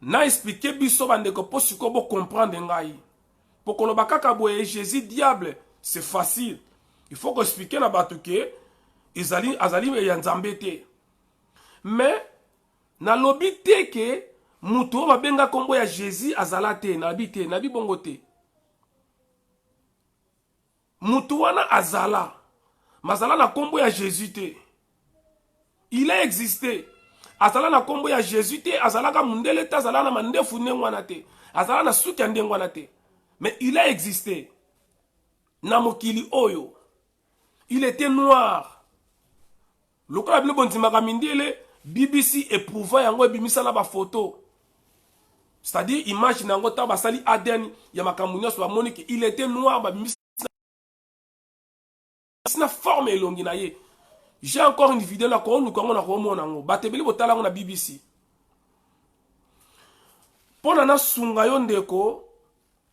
Na expliqué biso bande ko po siko bo comprendre ngai. Pour que le bakaka boye Jésus diable, c'est facile. Il faut que expliquer na batuke azali ya nzambe te. Mais na lobi te ke mutu ba benga kombo ya Jésus azala te na bi te na bi bongo te. Mutu wana azala. Mazala na kombo ya Jésus te. Il a existé. Azala na kombo ya Jésus te, azala ka mundele te, azala na mandefu ndengwana te. Azala na suki ya ndengwana te. Mais il a existé. Na mokili oyo. Il était noir. Lokola bile bonzimaka mindele, BBC éprouva yango ebimisa na ba photo. C'est-à-dire image nango ta basali ADN ya makambo nyonso ba monique, il était noir ba bimisa na forme elongi na ye. J'ai encore une vidéo là qu'on nous na komona ngo. Batebeli botala ngo na BBC. Pona na sunga yo ndeko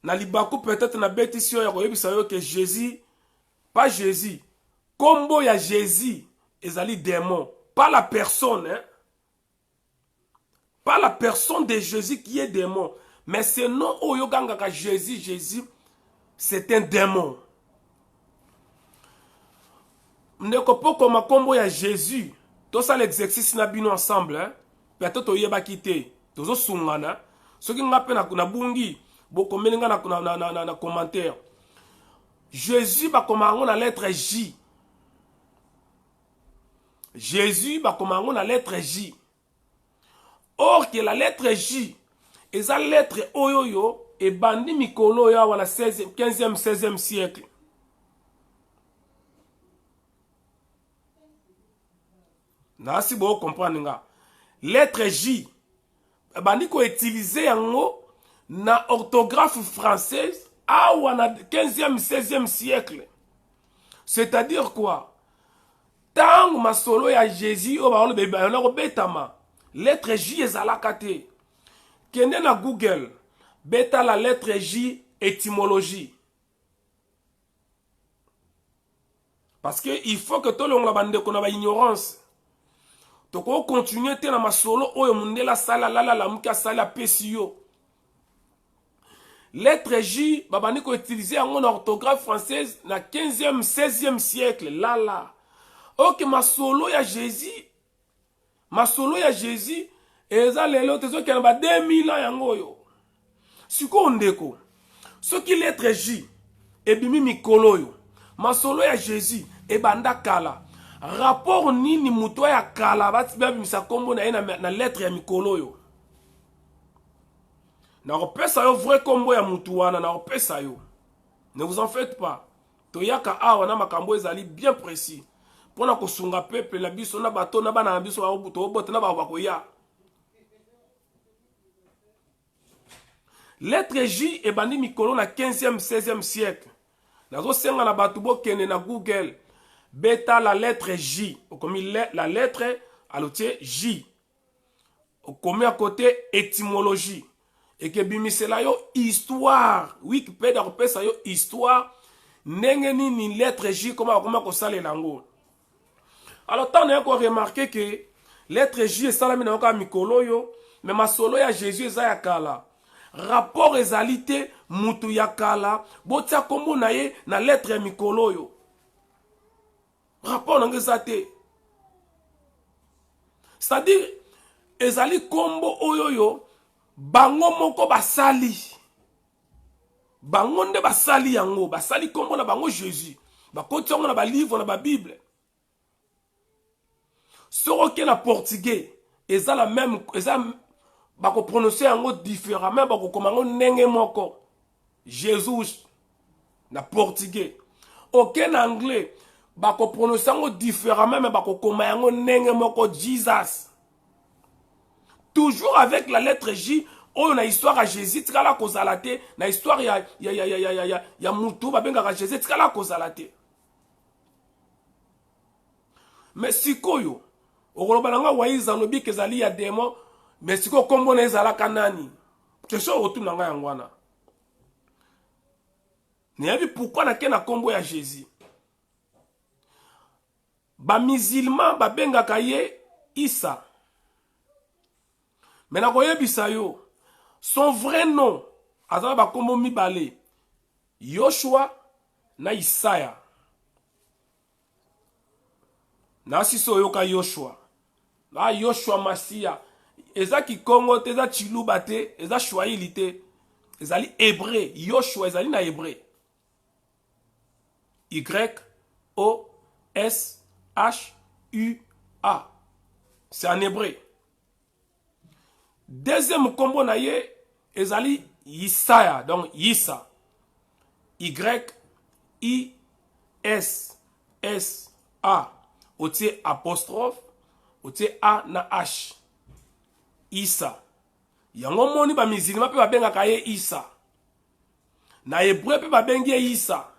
na libaku peut-être na bétisio ya koyebisa yo que Jésus pas Jésus. Kombo ya Jésus ezali démon, pas la personne hein. Pas la personne de Jésus qui est démon, mais ce nom oyo gangaka Jésus c'est un démon. Ndeko poko makombo ya Jésus, tout ça l'exercice na bino ensemble hein. Peut-être oyeba kité, tozo sungana. Soki ngape na bungi, boko melinga na commentaire. Jésus ba komango na lettre J. Jésus ba komango na lettre J. Or que la lettre J, eza lettre oyoyo et bandi mikolo ya wala 16e, 15e, 16e siècle. Na si bo comprendre nga. Lettre J, bandi ko utiliser yango na orthographe française a wana 15e, 16e siècle. C'est-à-dire quoi? Tant masolo ya Jésus o ba bebe na betama. Lettre J ezalaka te. Kende na Google, beta la lettre J étymologie. Parce que il faut que tout le monde bande qu'on a ignorance. Donc on continue te na masolo oyo mundela sala la muka sala pesio. Lettre J babani ko utiliser en orthographe française na 15e 16e siècle là. OK masolo ya Jésus. Masolo ya Jésus eza lelo tezo ki na 2000 ans yango yo. Siko ndeko. Soki lettre J ebimi mikolo yo. Masolo ya Jésus ebanda kala. Rapport nini muto ya kala batibia bimisa kombo na na lettre ya mikolo yo. Na repesa yo vrai kombo ya mutu wana na repesa yo. Ne vous en faites pas. Toyaka awa na makambo ezali bien précis. Pona kosunga peuple la biso na bato na bana na biso ba obuto obote na ba bakoya. Lettre J ebandi mikolo na 15e 16e siècle. Nazo senga na bato bo kende na Google. Beta la lettre J. Comme la lettre alotie J. Comme à côté étymologie. Et que bimisela yo histoire. Wikipédia repesa yo histoire. Nengeni ni lettre J comme ko sale lango. Alors, tant on a remarqué que lettre J est salami na mikolo yo, mais ma solo ya Jésus est ya kala. Rapport ezalité mutu ya kala, botia kombo na ye na lettre ya mikolo yo. Rapport nangezate. C'est-à-dire, ezali kombo oyoyo, bango moko basali. Bango nde basali yango, basali kombo na bango Jésus. Bakoti yango na ba livre na ba Bible. Soroke na portugais, eza la même, eza bako prononcer yango différemment, bako komango nenge moko. Jésus na portugais. Ok na anglais, bako prononcer yango différemment, mais bako komango nenge moko Jesus. Toujours avec la lettre J, on a histoire à Jésus, tkala kozalate, na histoire ya mutu babenga Jésus, tkala kozalate. Mais sikoyo okolobalanga waiza lobi kezali ya démon, mais siko kombo na ezalaka nani? Question retourne nga yangwana. Neyebi pourquoi na kena kombo ya Jésus. Ba musulman ba bengaka ye Isa. Mais na koyebisa yo, son vrai nom azala ba kombo mibale. Yoshua na Isaya. Na siso yoka Yoshua. Na Yoshua Masia. Eza ki Kongo te, eza Chiluba te, eza Swahili te. Ezali hébreu. Yoshua ezali na hébreu. Y-O-S-H-U-A. C'est en hébreu. Deuxième combo na ye, ezali Isaya, donc Yissa. Y-I-S-S-A. Otie apostrophe, otie A na H. Issa. Yango moni ba musulman pe ba benga ye Issa. Na hébreu pe ba bengi Issa.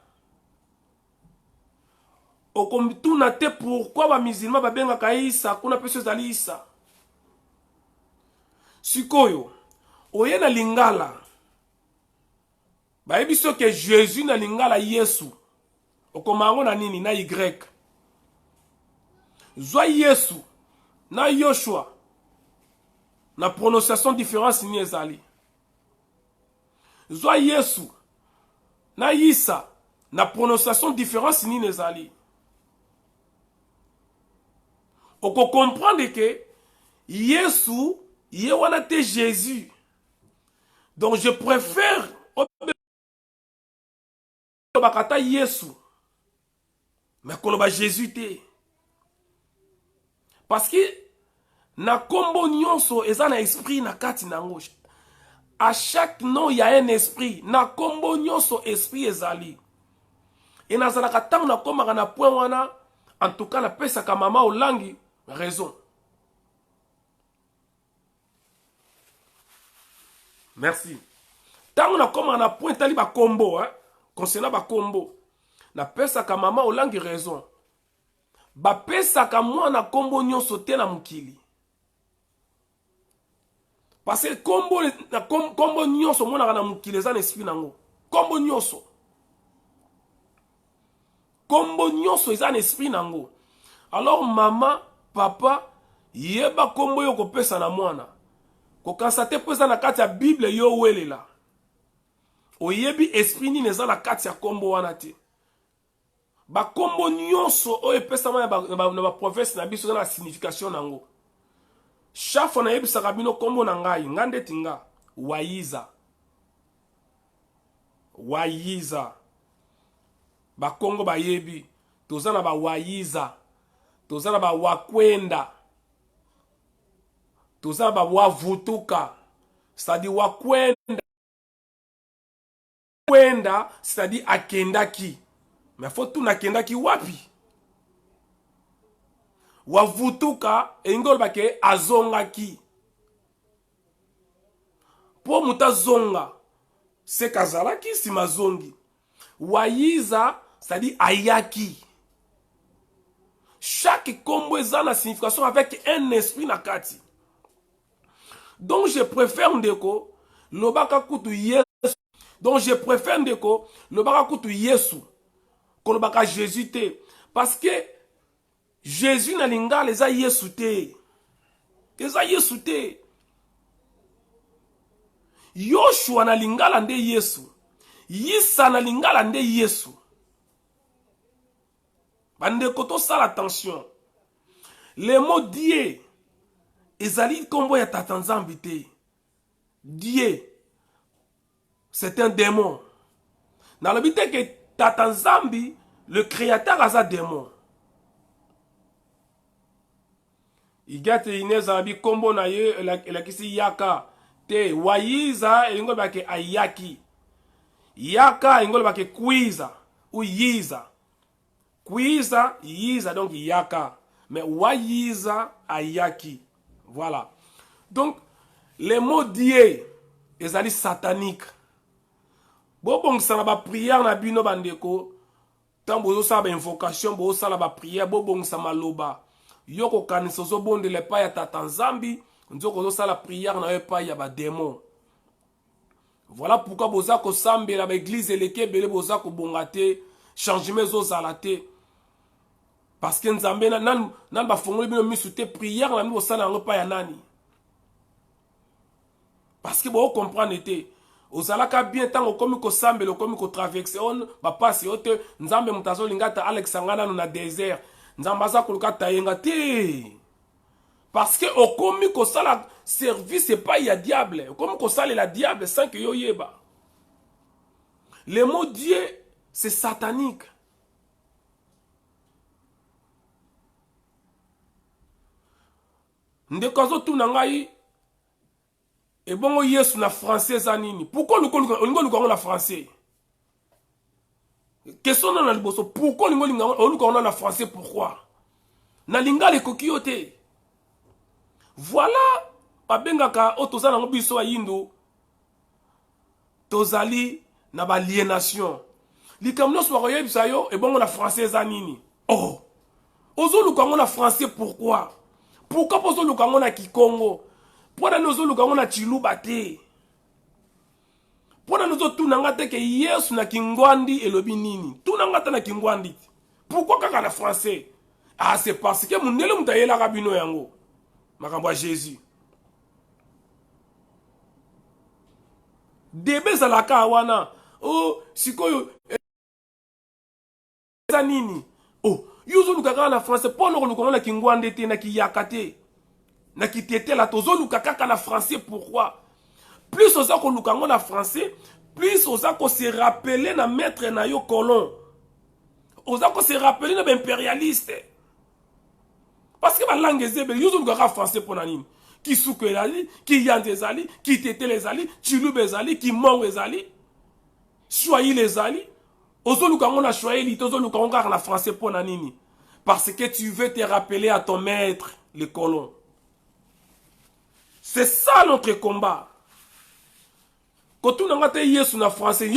Okomituna te pourquoi ba musulman ba benga ye Issa, kuna pe ezali Issa. Sikoyo, oye na lingala. Ba ebiso ke Jésus na lingala Yesu. Okomango na nini na Y. Zwa Yesu na Yoshua. Na prononciation différence ni ezali. Zwa Yesu na Yissa. Na prononciation différence ni ezali. Oko comprendre que Yesu ye wana te Jésus. Donc je préfère bakata Yesu. Mais koloba Jésus te. Parce que na kombo nyonso eza na esprit na kati nango. À chaque nom il y a un esprit. Na kombo nyonso esprit ezali. Et nazalaka tang na komaka na point wana, en tout cas na pesa ka mama olangi raison. Merci. Tant na komaka na point tali ba kombo hein, concernant ba kombo. Na pesa ka mama olangi raison. Ba pesa ka mwana kombo nyonso te na mukili. Parce que kombo nyonso mwana na mukili za na esprit nango. Kombo nyonso. Kombo nyonso eza na esprit nango. Alors mama, papa, yeba kombo yo ko pesa na mwana. Ko kansate pesa na kati ya Bible yo welela. Oyebi esprit ni neza na kati ya kombo wana te. Ba kombo nyonso oye pesa na ba province na biso na signification nango. Chaque na yebi sakabino kombo na ngai ngande tinga Wayiza. Wayiza. Ba Kongo ba yebi tozana ba Wayiza. Tozana ba Wakwenda. Tozana ba Wavutuka. C'est-à-dire Wakwenda. Kwenda, c'est-à-dire akendaki. Mais faut tout nakendaki wapi. Wavutuka engol bake azongaki. Po muta zonga se kazalaki si mazongi. Wayiza c'est-à-dire ayaki. Chaque combo a une signification avec un esprit nakati. Donc je préfère ndeko lobaka kutu Yesu. Donc je préfère ndeko lobaka kutu Yesu. Kolobaka Jésus te. Parce que Jésus na lingala eza Yesu te. Eza Yesu te. Yoshua na lingala nde Yesu. Yissa na lingala nde Yesu. Bandeko to sala attention. Le mot Dieu ezali kombo ya tata nzambi te. Dieu c'est un démon. Na lobi te que tata nzambi le créateur aza démon. Igate ineza bi kombo na ye elakisi yaka te Wayiza engol bake ayaki. Yaka engol bake kwiza ou yiza. Kwiza yiza donc yaka. Mais Wayiza ayaki. Voilà. Donc les mots Dieu ezali satanique. Bon ça ba prière na bino bandeko. Tant bozo sa ba invocation bozo sala ba prière bon ça maloba. Yoko kanisozo bonde le pa ya tata nzambi nzoko zo sala prière na pa ya ba démon. Voilà pourquoi boza ko sambela ba église eleke bele boza ko bongate changement zo zalate. Parce que nzambe nan ba fongoli bino misute prière na mi bo sala ngo pa ya nani. Parce que bo comprendre te ozalaka bien tango komi ko sambelo komi ko traverser on ba passe yote nzambe mutazo lingata Alex ngana na désert nzamba za kuluka tayenga te parce que okomi ko sala service c'est pas ya diable okomi ko sala la diable sans que yo yeba. Le mot Dieu c'est satanique. Ndekazo tu nangai et bon Yesu na français zanini. Pourquoi nous connaissons na français? Question na liboso. Pourquoi nous connaissons na français? Pourquoi? Na linga le kokiote. Voilà. Babengaka otoza na biso ayindo. Tozali na ba aliénation. Likamno soye bisayo et bon na français zanini. Oh. Ozo lukango na français pourquoi? Pourquoi poso lukango na Kikongo? Pourquoi nous lukango na Chiluba te? Pourquoi nous tunanga te ke Yesu na Kingwandi elobi nini? Tunanga te na Kingwandi. Pourquoi kaka na français? Ah c'est parce que munele mutayela kabino yango. Makambo Jésus. Debe zalaka wana. Oh sikoyo nini? Oh yozo lukaka na français pour no lukango na Kingwandi te na kiyakate. Na kitete la tozo lukaka na français pourquoi? Plus osa ko lukango na français, plus osa ko se rappeler na maître na yo colon. Osa ko se rappeler na impérialiste. Parce que ma langue ezebe yozo lukaka français pour nani? Ki suko ezali, ki yande ezali, ki tete ezali, chilube ezali, ki mongo ezali, choyi ezali. Ozo lukango na choyi, tozo lukango na français pour nani? Parce que tu veux te rappeler à ton maître, le colon. C'est ça notre combat. Quand on a dit Yesu na français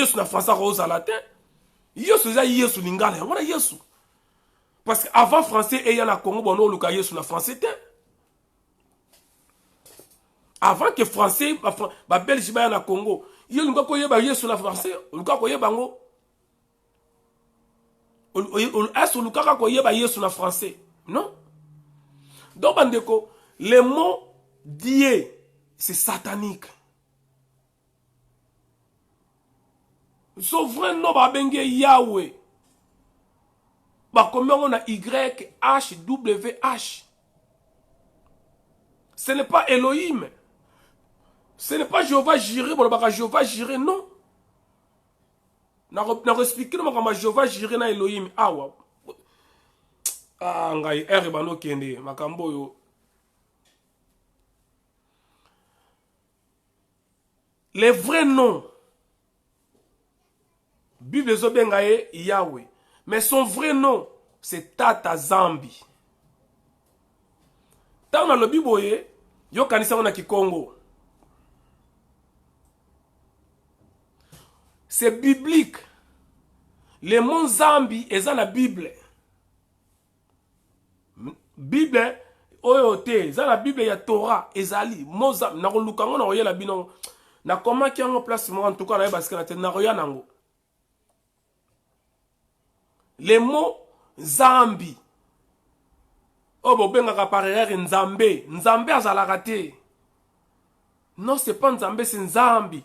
rose à la tête. Yesu za Yesu lingala, on a Yesu. Parce qu'avant français et y a na Congo bon on a Yesu na français. Avant que français ba Belgique ba na Congo, il y a ko yeba Yesu na français, on ko yeba ngo. Est-ce que ko yeba Yesu na français? Non. Donc bandeko, les mots Dieu, c'est satanique. Souverain no ba benge Yahweh. Ba combien on a YHWH. Ce n'est pas Elohim. Ce n'est pas Jéhovah Jireh, bon ba Jéhovah Jireh non. Na expliquer no ma Jéhovah Jireh na Elohim. Ah wa. Ah ngai bano kende makambo yo. Les vrais noms. Bible Zobengaye Yahweh. Mais son vrai nom, c'est Tata Zambi. Tant dans le Bible, yo kanisa on a Kikongo. C'est biblique. Les mots Zambi est dans la Bible. Bible, oyote, dans la Bible, il y a Torah, Ezali, Mozam, na lukango na oye la bino. Na comment qui en place moi en tout cas là parce que la tête na rien nango. Les mots Zambi. Oh bo benga ka parler Nzambe, Nzambe azala raté. Non, c'est pas Nzambe, c'est Nzambi.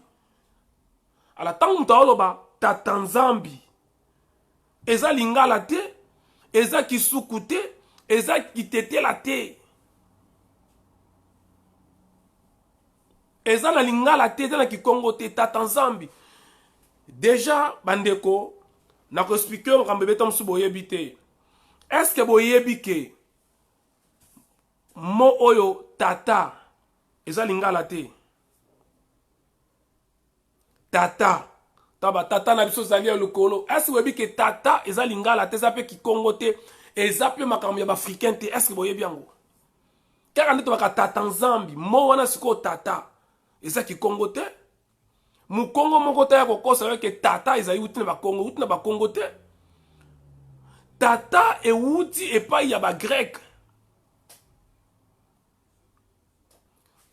À la temps où ba Tata Nzambi. Eza lingala te, eza kisukute, eza kitete la te. Eza na lingala te na Kikongo te Tata Nzambi. Déjà bandeko na ko expliquer ngambe betam su boyebi te. Est-ce que boyebi ke mo oyo tata eza lingala te? Tata taba tata na biso zali ya lokolo. Est-ce que boyebi ke tata eza lingala te zape Kikongo te eza pe makambo ya africain te? Est-ce que boyebi yango? Car ndito baka Tata Nzambi mo wana siko tata eza Kikongo te. Mu Congo moko ta ya kokosa yo ke tata eza yuti na ba Congo te. Tata e wuti e pa ya ba grec.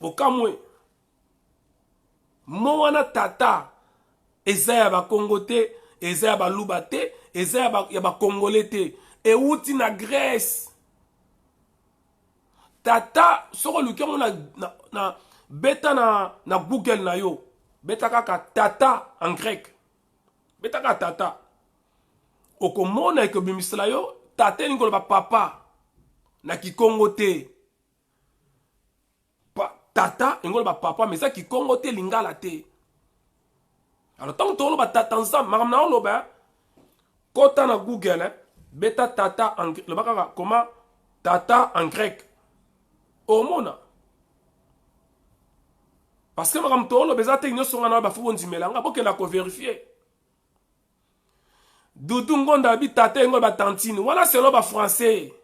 Bokamwe. Mo wana tata eza ya ba Congo te, eza ya ba Luba te, eza ya ba Congolais te. E wuti na Grèce. Tata soko lukiango na beta na Google na yo. beta kaka tata en grec. Beta kaka tata. Okomona eke bimisela yo, tata elingi ba papa. Na Kikongo te. Tata elingi ba papa, mais ça Kikongo te lingala te. Alors tant que tu as tata ensemble, madame na oloba, kota na Google, beta tata en grec. Comment? Tata en grec. Omona. Parce que madame Tolo, beza te igno songa na ba fu bonzimela nga boke na ko vérifier. Doudou ngonda bi tata ngo ba tantine. Voilà c'est lo ba français.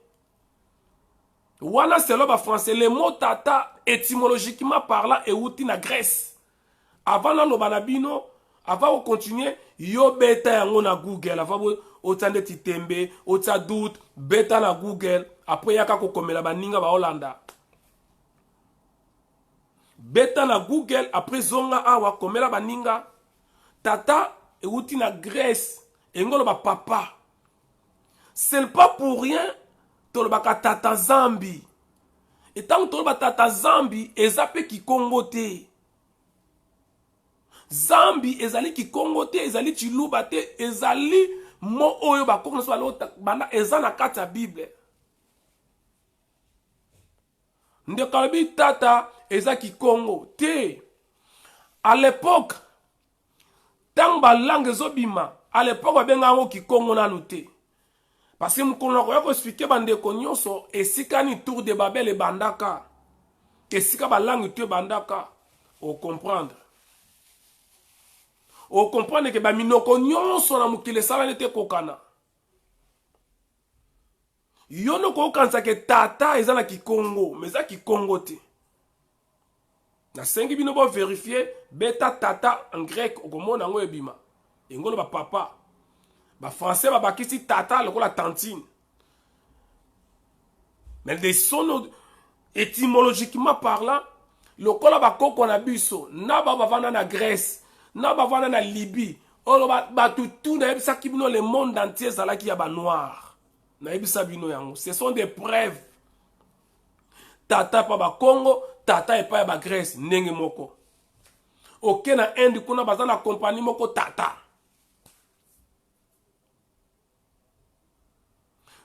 Voilà c'est lo ba français. Le mot tata étymologiquement parlant est outi na Grèce. Avant na lo banabino, avant de continuer, yo beta yango na Google. Avant otande titembe, ota doute, beta na Google. Après yaka ko komela baninga ba Hollanda. Beta na Google, après zonga awa komela baninga. Tata euti na Grèce. Et ngolo ba papa. C'est pas pour rien tolobaka tata Zambi. Et tant que tolobaka tata Zambi, ezape ki Congo te. Zambi ezali ki Congo te, ezali chiluba te, ezali mo oyo ba kokona so bana ezana kata Bible. Ndekalabi tata ezaki Congo te. À l'époque, tant ba langue zobima, à l'époque benga ngo ki Congo na luté. Parce que mkono ko expliquer bande ko nyonso esika ni tour de Babel e bandaka. Esika ba langue te bandaka. O comprendre. O comprendre que ba minoko nyonso na mukile sala nete kokana. Yono ko kansa ke tata ezana ki Congo, mais za ki Congo te. Na sengi bino bo vérifier beta tata en grec okomona ngo ebima. Engolo ba papa. Ba français ba bakisi tata lokola tantine. Mais des sons étymologiquement parlant, lokola ba koko na biso, na ba vana na Grèce, na ba vana na Libye, olo ba tout na ebisa kibino le monde entier zalaki ya ba noir. Na ebisa bino yango. Ce sont des preuves. Tata pa ba Congo, tata e pa ba Grèce, ndenge moko. Ok na Inde kuna bazana compagnie moko tata.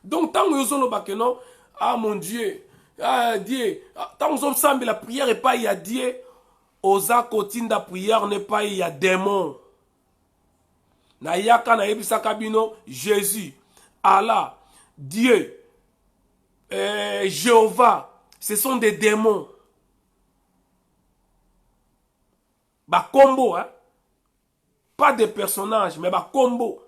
Donc tant que nous sommes non, ah mon Dieu, ah Dieu, tant que nous sommes la prière et pas il y a Dieu, osa kotinda prière n'est pas il y a démon. Na yaka na ebisa kabino Jésus, Allah, Dieu, Jéhovah, ce sont des démons. Ba combo, hein? Pas des personnages, mais ba combo.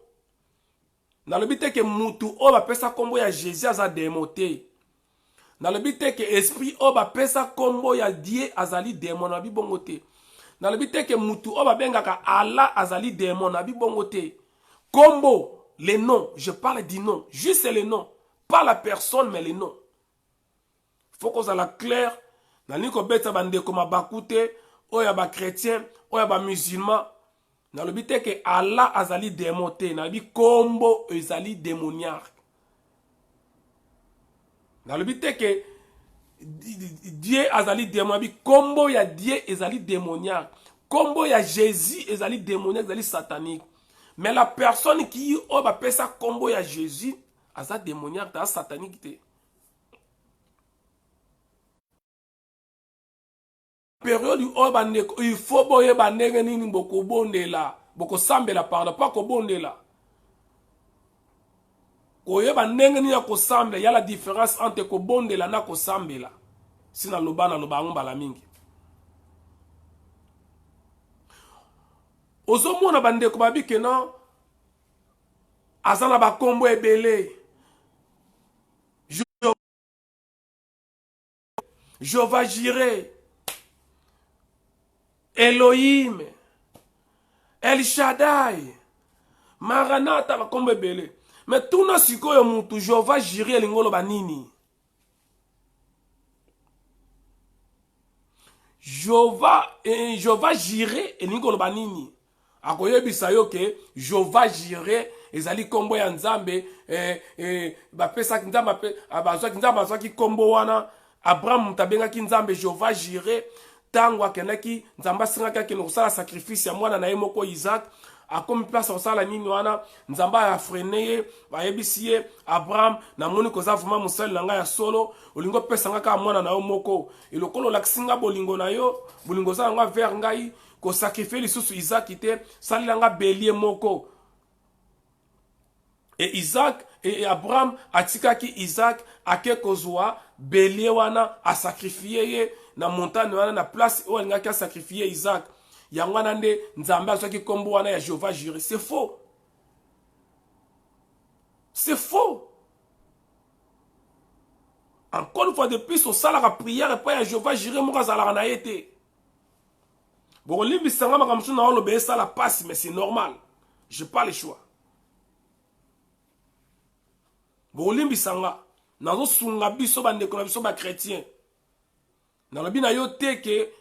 Dans le but que mutu o ba pesa combo ya Jésus aza démoté. Dans le but que esprit o ba pesa combo ya Dieu azali démon na bibongote. Dans le but que mutu o ba bengaka Allah azali démon na bibongote. Combo, les noms, je parle du nom, juste les noms, pas la personne mais les noms. Faut qu'on soit clair. Dans le beta bande comme bakute, o ya ba chrétien, o ya ba musulman. Dans le but que Allah azali démonté, dans le but combo azali démoniaque. Dans le but que Dieu azali démoniaque, combo ya Dieu azali démoniaque. Combo ya Jésus azali démoniaque, azali satanique. Mais la personne qui va faire ça combo ya Jésus, azali démoniaque, azali satanique. Période où il faut boyer bandenge nini boko bonde la boko sambe la parle pas ko bonde la ko yeba ndenge nini ko sambe ya la différence entre ko bonde la na ko sambe la sina lobana lobango bala mingi ozo mona bande ko babike non azana ba kombo ebele Jéhovah Jireh, Elohim, El Shaddai, Maranatha va comme belé. Mais tout na siko yo mutu Jéhovah Jireh lingolo banini. Jéhovah Jireh lingolo banini. Akoyebisa yo ke Jéhovah Jireh ezali kombo ya Nzambe ba pesa Nzambe abazwa Nzambe azwa ki kombo wana Abraham tabenga ki Nzambe Jéhovah Jireh. tango akendaki nzambe asengaki akende kosala sacrifice ya mwana na ye moko Isaac akomi place kosala nini wana nzambe afrene ye bayebisi ye Abraham namoni koza vraiment mosali na ngai ya solo olingo pesa nga kaka mwana na yo moko elokolo olakisi nga bolingo na yo bolingo oza na nga vers ngai kosakrifie lisusu Isaac te salela nga bélier moko. Et Isaac et Abraham atikaki Isaac ake kozwa bélier wana a sacrifier ye na montagne wana na place où alingaki a sacrifier Isaac. Yango wana nde nzambe azwaki kombo wana ya Jéhovah Jireh. C'est faux. C'est faux. Encore une fois de plus, au salaka prière et pas ya Jéhovah Jireh moko azalaka na ye te. Bon, limbisanga makamsu na olobe ça la passe, mais c'est normal. J'ai pas le choix. Bon, limbisanga nazo sunga biso bandeko na biso ba chrétien. Na lobi na yo te ke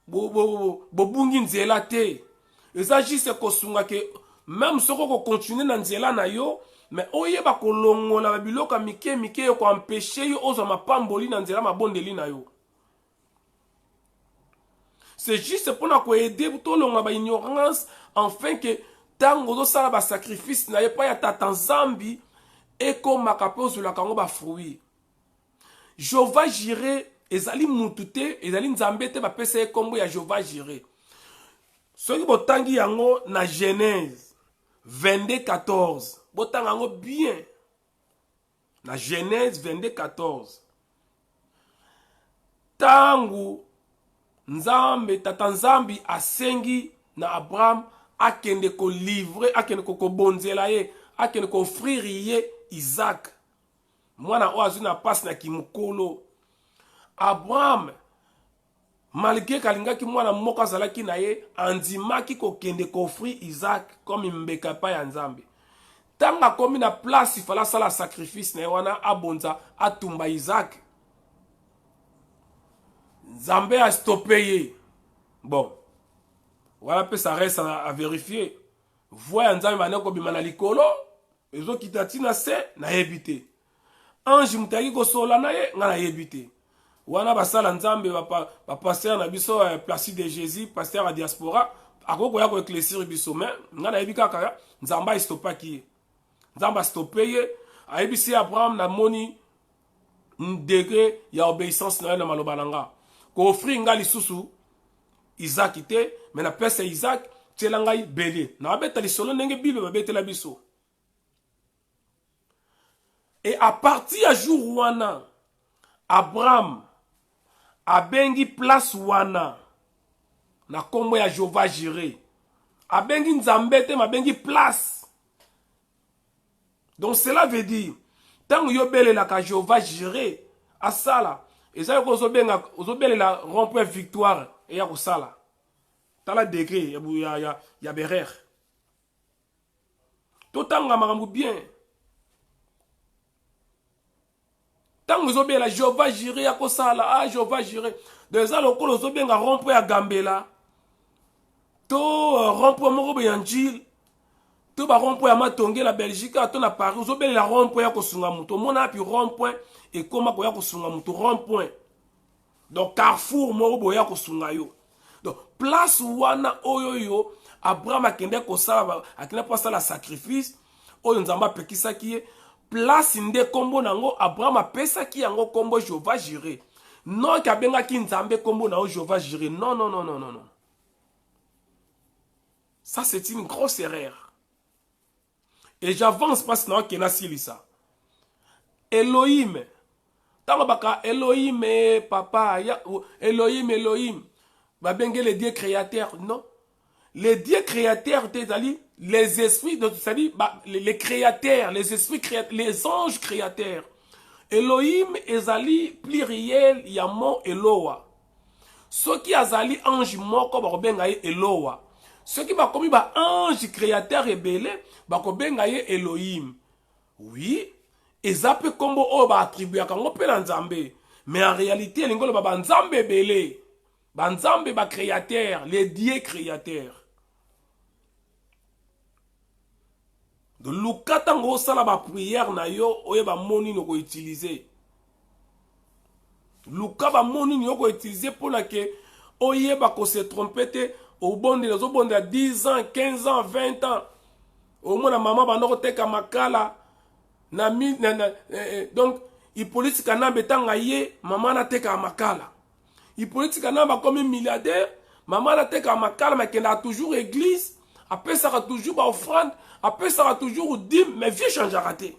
bungi nzela te. Eza juste ko sunga ke même soko ko continuer na nzela na yo, mais oyeba ko longola ba biloka mike mike ko empêcher yo ozo mapamboli na nzela mabondeli na yo. C'est juste pour nous aider pour nous ba ignorance afin que tango do sala ba sacrifice na ye pa ya tata nzambi eko makapozo la kango ba fruit. Jéhovah Jireh ezali mutute ezali nzambe te ba pesa kombo ya Jéhovah Jireh. Soki botangi yango na Genèse 22:14. Botanga yango bien. Na Genèse 22:14. Tangu Nzambe tata nzambi asengi na Abraham akende ko livrer akende ko bonzela ye akende ko offrir ye Isaac mwana oazu na passe na kimukolo. Abraham malgré kalingaki mwana moko azalaki na ye andimaki ko kende ko offrir Isaac comme mbeka pa ya nzambe. Tanga komi na place fala sala sacrifice na wana abonza atumba Isaac. Nzambe a stoppé. Bon. Voilà, peu ça reste à vérifier. Voyez Nzambe maneko bimana likolo, ezo kitatina se na yebite. Ange mutaki ko sola na ye ngana yebite. Wana basala Nzambe ba pasteur na biso Placide de Jésus, pasteur à diaspora, akoko ya ko éclaircir biso mais ngana yebika kaka Nzamba a stoppaki. Nzamba stoppé ye, a yebisi Abraham na moni un degré ya obéissance na maloba nanga. Ko offrir nga lisusu Isaac te mais na pesa Isaac tela ngai bélier na beta lisolo ndenge bible ba betela biso. Et à partir à jour wana Abraham abengi place wana na kombo ya Jéhovah Jireh abengi nzambe te mabengi place. Donc cela veut dire tant yo belela ka Jéhovah Jireh asala ezali ko ozobelela rond-point victoire et ya kosala tala degré ya berer totanga makambo bien tango ozobela Jéhovah Jireh ya kosala Jéhovah Jireh déjà lokolo ozobenga rond-point ya Gambela to rond-point moko ya Njil to ba rond-point ya Matonge la Belgique to na Paris ozobelela rond-point ya kosunga muto mona api rond-point et comment koya kosunga muto rond-point. Donc carrefour moko boya kosunga yo. Donc place wana oyoyo Abraham akende kosala akende pasala sacrifice oyo nzamba pekisa ki place nde kombo nango Abraham apesa ki yango kombo Jéhovah Jireh. Non kabenga ki nzambe kombo na Jéhovah Jireh. Non non non non non non. Ça c'est une grosse erreur. Et j'avance parce que kena silisa. Elohim Baka Elohim papa Elohim babenge les dieux créateurs non les dieux créateurs les esprits les créateurs les esprits créateurs les anges créateurs Elohim ezali pluriel yamo Eloa ceux qui azali ange moko bakobenga ye Eloa ceux qui bakomi ba ange créateur rebelle bakobenga ye Elohim. Oui. Ezape kombo o ba attribué à kango pe na nzambe mais en réalité lingolo ba nzambe belé ba nzambe ba créateur les dieux créateurs de lukata ngo sala ba prière na yo oye ba moni no ko utiliser luka bamoni ni yoko utiliser pour na ke oyeba ko se tromper te au bon de zo bon de 10 ans 15 ans 20 ans au moins maman bandoko teka makala na donc Hippolyte Kanambe tanga ye maman na teka makala Hippolyte Kanambe comme milliardaire maman na teka makala mais qui a toujours église après ça a toujours ba offrande après ça a toujours dîme mais vie change raté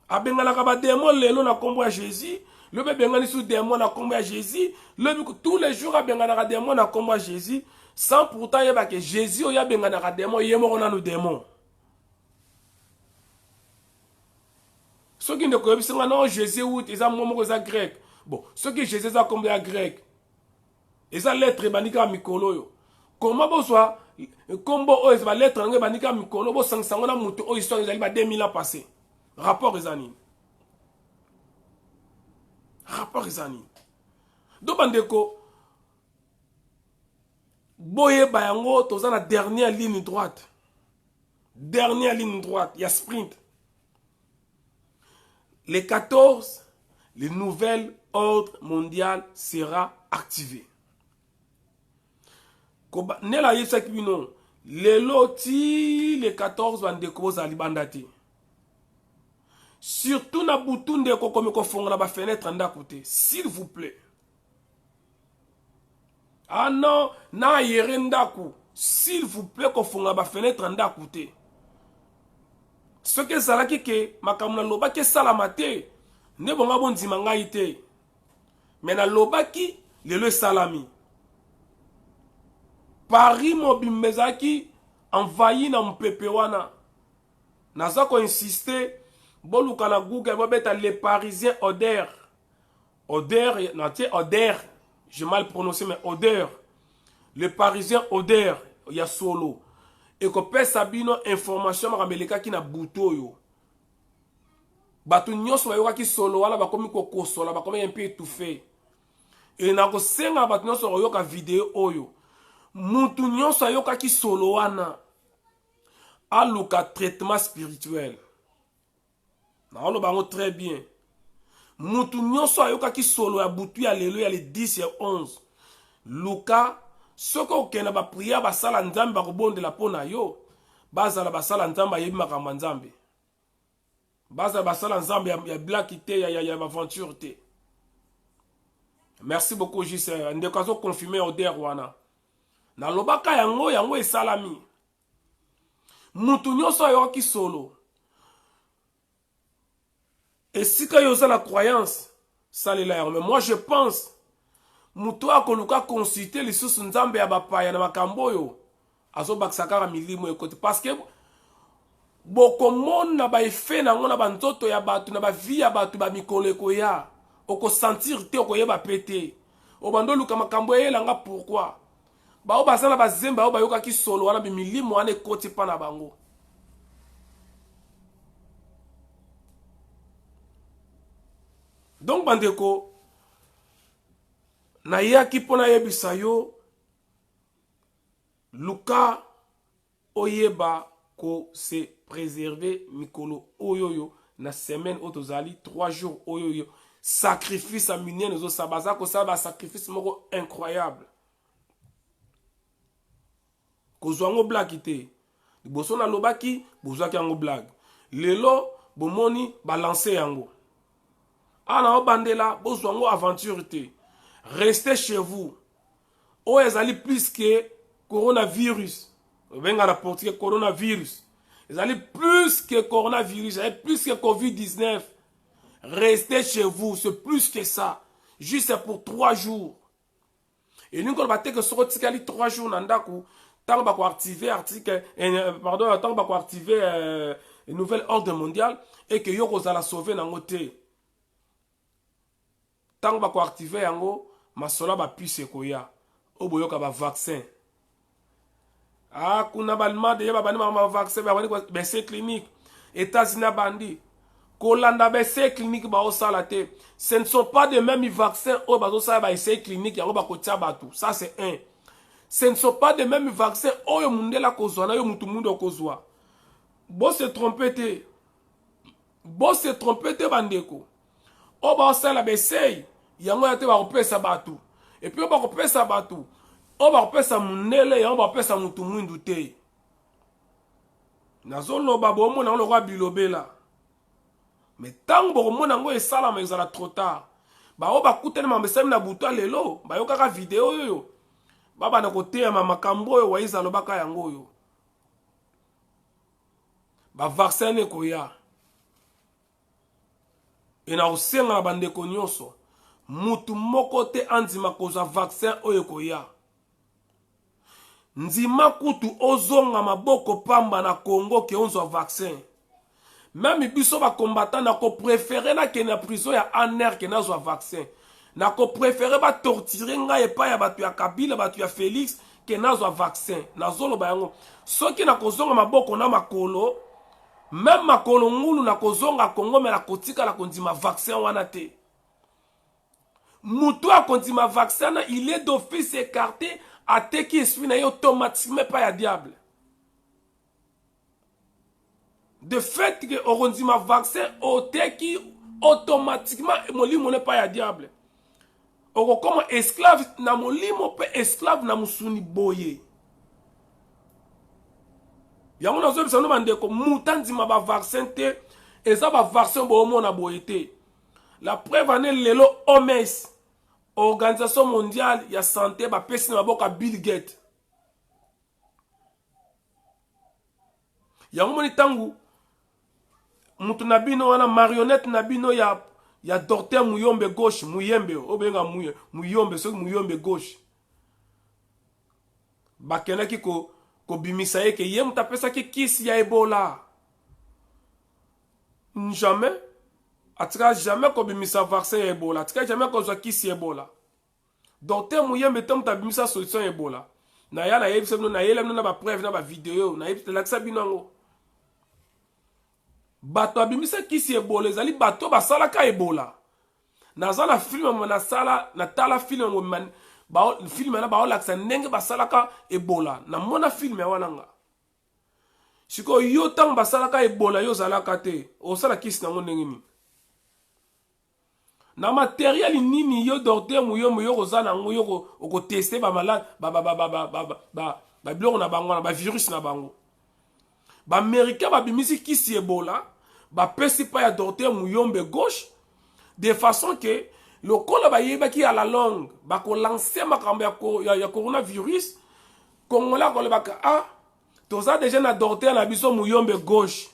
abengala ka ba démon lelo na kombo ya Jésus le bébé ngani sous démon na kombo ya Jésus le tous les jours abengala ka démon na kombo ya Jésus sans pourtant yeba que Jésus oya bengana ka démon yemo na no démon ceux qui ne connaissent pas non Jésus ou ils ont momo za grec bon ceux qui Jésus a kombo ya grec ils ont lettre banika mikolo yo comment boswa kombo o ez ba lettre ngé banika mikolo bo sansango na mutu o histoire ezali ba 2000 ans passé rapport ezani rapport ezani do bandeko boye bayango toza na dernière ligne droite il y a sprint les 14 le nouvel ordre mondial sera activé nela yesa kibino lelo ti les 14 bandeko bozali bandati surtout na butu ndeko comme ko fonga ba fenêtre ndako te s'il vous plaît ah non na yere ndako s'il vous plaît ko fonga ba fenêtre ndako te ce que zalaki ke makamuna lobaki salamate ne bonga bondima ngai te mais na lobaki lelo salami Paris mobimbezaki envahi na mpepe wana naza ko insister boluka na Google bobeta les Parisiens odeur non tu odeur j'ai mal prononcé mais odeur les Parisiens odeur ya solo et ko pesa bino information makambeleka ki na buto yo batu nyonso bayoka ki solo wala bakomi ko kosola bakomi un peu étouffé et na ko senga batu nyonso yoka vidéo oyo mutu nyonso ayoka ki solo wana aluka traitement spirituel na olo bango très bien mutu nyonso ayoka ki solo ya butu ya lelo ya le 10 ya 11 luka soko okena ba prière basala nzambe bakobondela pona yo bazala basala nzambe yebi makambo nzambe bazala basala nzambe ya black te ya aventure te merci beaucoup Gisèle ndeko azo confirmer odeur wana na lobaka yango esalami mutu nyonso ayoka ki solo et si quand il y a la croyance ça les là mais moi je pense mutu akoluka consulter les sous nzambe ya bapaya na makambo yo azo baksaka milimo ekote parce que bokomona ba effet na ngona banzoto ya batu na ba vie ya batu ba mikoleko ya oko sentir te okoyeba pété obando luka makambo yelanga pourquoi ba o basala ba zemba o bayoka ki solo wana bi milimo ane ekoti pa na bango donc bandeko na yaki pona yebisa yo luka oyeba ko se préserver mikolo oyoyo na semaine otozali 3 jours oyoyo sacrifice à minien nous sabaza ko ça ba sacrifice moko incroyable ko zwango blague te liboso na lobaki bozwaki yango blague lelo bomoni balancer yango ana obandela bozwango aventure te restez chez vous o ezali plus que coronavirus venga na portugais coronavirus ezali plus que coronavirus ezali plus que COVID-19 restez chez vous c'est plus que ça juste pour 3 jours et nous quand on que sur tikali 3 jours na ndako tant ba ko activer article pardon tant ba ko activer une nouvelle ordre mondial et que yo ko za la sauver na ngote tant ba ko activer yango masola ba puisse koya oboyoka ba vaccin ah kuna balma de ba bani ma vaccin ba bani ko bese clinique États-Unis bandi kolanda bese clinique ba osala te ce ne sont pas des mêmes vaccins o ba osala ba essai clinique yango ba ko tia batu ça c'est un ce ne sont pas des mêmes vaccins oyo mundela kozwa na yo mutu mundo kozwa bo se tromper te bandeko o ba osala bese yango ya te bakopesa bato epuis oyo bakopesa bato oyo bakopesa mondele yango bakopesa motu mwindu te nazoloba bomona yango lokwa bilobela me ntango bokomona yango esalama ezala trop tard baoyo bakutani makambo esali na butu lelo bayokaka video oyo babanda koteyama makambo oyo waiza alobaka yango oyo bavaccin ekoya enakosenga na bandeko nyonso mutu moko te andima kozwa vaccin oyo ekoya ndima kutu ozonga maboko pamba na Congo ke onzwa vaccin même biso bakombata na koprefere nakende na prison ya aner ke nazwa vaccin na koprefere batortire ngai epai ya bato ya Kabila bato ya Félix ke nazwa vaccin nazoloba yango soki na kozonga maboko na makolo même makolo ngulu na kozonga Congo me na kotikala kondima vaccin wana te mutu akondima vaccin na il est d'office écarté ateki esprit na ye automatiquement pas ya diable de fait que okondima vaccin oteki automatiquement molimo ne pas ya diable okokoma esclave na molimo pe esclave na musuni boye yango nazobisa no bandeko muta ndima bavaccin te eza bavaccin boomona boye te la preuve ane lelo OMS Organisation mondiale ya santé bapesi na maboko ya Bill Gates yango moni tangu mutu na bino wana marionnette na bino ya docteur Muyombe gauche Muyembe obenga Muyombe soki Muyombe gauche bakendaki kobimisa ye ke ye mutu apesaki kisi ya Ebola jamais atika jamais kobimisa vaccin ya Ebola atika jamais kozwa kisi ya Ebola docteur Muyembe te mutu abimisa solution ya Ebola na ya na yebisa bino na yela bino na bapreuve na bavideo na yebisa lakisa bino yango bato abimisa kisi Ebola ezali bato basalaka Ebola naza na film na tala film film na baolakisa ndenge basalaka Ebola na mona film ya wananga siko yo ntango basalaka Ebola yo ozalaka te osala kisi nango ndenge nini na matériel nini yo docteur Muyombe yo koza nango yo okoteste bamalade biloko na bango na bavirus na bango baaméricain babimisi kisi Ebola bapesi pa ya docteur Muyombe gauche de façon que lokola bayebaki à la longue bakolancer makambo ya coronavirus kongola kolebaka ah toza déjà na docteur na biso Muyombe gauche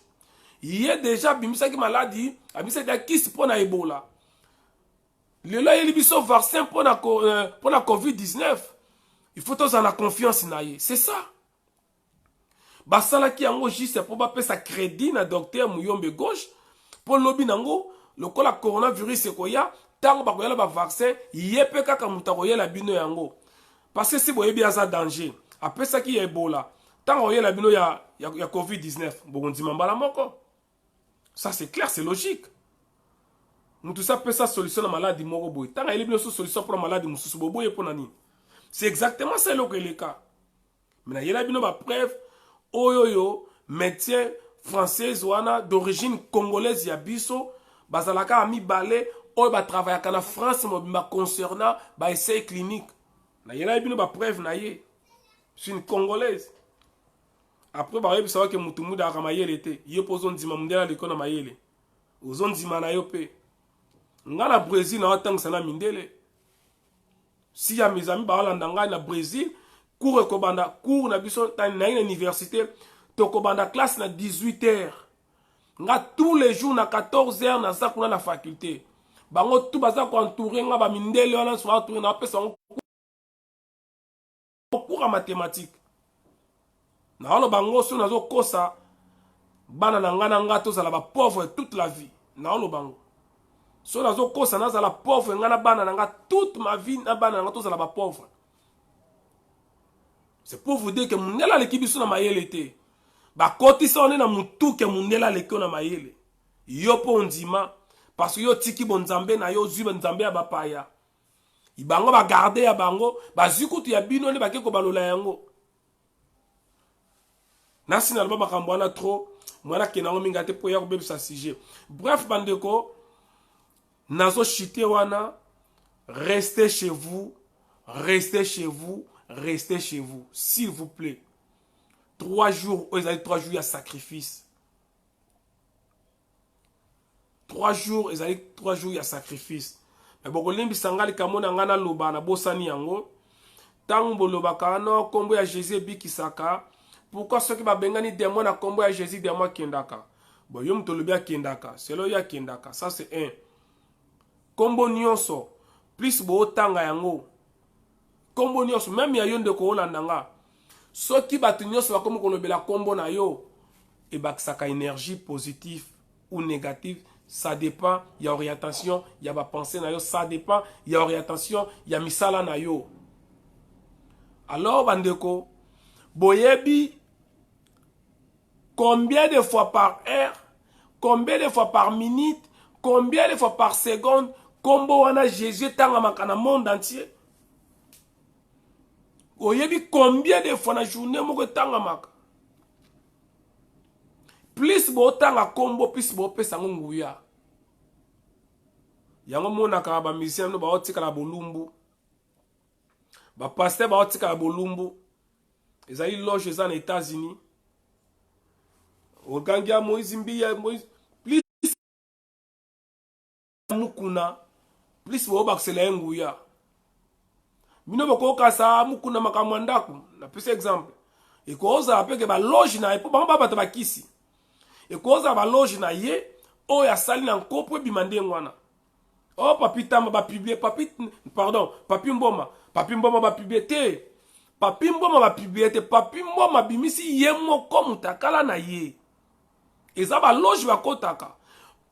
ye déjà bimisaki maladie abisaki kisi mpo na Ebola lelo yeli biso vaccin mpo na COVID-19 il faut tozala na confiance na ye c'est ça basalaki yango juste mpo bapesa crédit na docteur Muyombe gauche mpo lobi nango lokola coronavirus ekoya ntango bakoyela bavaccin ye mpe kaka moto akoyela bino yango parce que si boyebi aza danger apesaki ya Ebola ntango akoyela bino ya COVID-19 bokondima mbala moko ça c'est clair c'est logique mutu sa pesa solution na maladie moko boye ntango ayeli bino so solution pour la maladie mosusu boboye mpo na nini c'est exactement ça eloko eleka me nayela bino bapreuve oyoyo médecin française wana d'origine congolaise ya biso bazalaka a mibale oyo batravaillaka na France mobimba concernant baessai clinique nayela bino bapreuve na ye c'est une congolaise après bayebisaka ke mutu muda aka mayele te ye mpo ozondima mondela liko na mayele ozondima na yo mpe nga na Brésil na watangisa na mindele si ya mes amis baolanda ngai na Brésil cours ekobanda cours na biso na université tokobanda classe na 18h nga tous les jours na 14h naza kuna na faculté bango tout baza ko entourer nga ba mindele wana so entourer na pesa cours en mathématiques na olo bango so nazo kosa bana na nga tozala ba pauvre toute la vie na olo bango so nazo kosa nazala pauvre nga na bana na nga toute ma vie na bana na nga tozala ba pauvre c'est pour vous dire que mundela leki biso na mayele te bakotisa one na mutu ke mundela leki na mayele yo po ndima parce que yo tiki bon nzambe na yo zwi nzambe ya bapaya ibango ba garder ya bango bazikutu ya bino ne bakeko balola yango nasi na loba makambo wana trop mwana kenango minga te po ya kobebisa sujet bref bandeko nazo chite wana restez chez vous, restez chez vous, restez chez vous, s'il vous plaît. 3 jours, ils allaient 3 jours, il y a sacrifice. 3 jours, ils allaient 3 jours, il y a sacrifice. Mais bon, limbi sangali kamona ngana loba na bosani yango. Tango boloba kana kombo ya Jésus bikisaka. Pourquoi ceux qui va bengani démon na kombo ya Jésus démon kendaka? Bon, yom tolobia kendaka. C'est là ya kendaka. Ça c'est un. Kombo nyonso. Plus bo tanga yango. Kombo nyonso même ya yonde ko olandanga. Ceux qui batu nyonso ba kombo kolobela kombo na yo. Et bakisaka énergie positive ou négative. Ça dépend, il y a orientation, il y a ma pensée na yo, ça dépend, il y a orientation, il y a misala na yo. Alors, bandeko, boyebi, combien de fois par heure, combien de fois par minute, combien de fois par seconde, combo wana Jésus tangamaka na monde entier. Boyebi, combien de fois na journée moko tangamaka. Plus bo tanga combo, plus bo pesa nguya. Yango mona ka ba musicien no ba otika la bolumbu. Ba pasteur ba otika la bolumbu. Ezali loge za na États-Unis. Ogangia Moïse Mbiya Moïse plus mukuna plus bo baksela nguya. Bino boko kasa mukuna makamwandaku. Na pese exemple. E ko oza apeke ba loge na epo ba bata bakisi. Et cause à la loge na ye, oh ya sali na nkopo bimande ngwana. Oh papi tamba ba publier, papi pardon, papi mboma ba publier te. Papi mboma ba publier te, papi mboma bimisi ye moko mutakala na ye. Eza ba loge ba kotaka.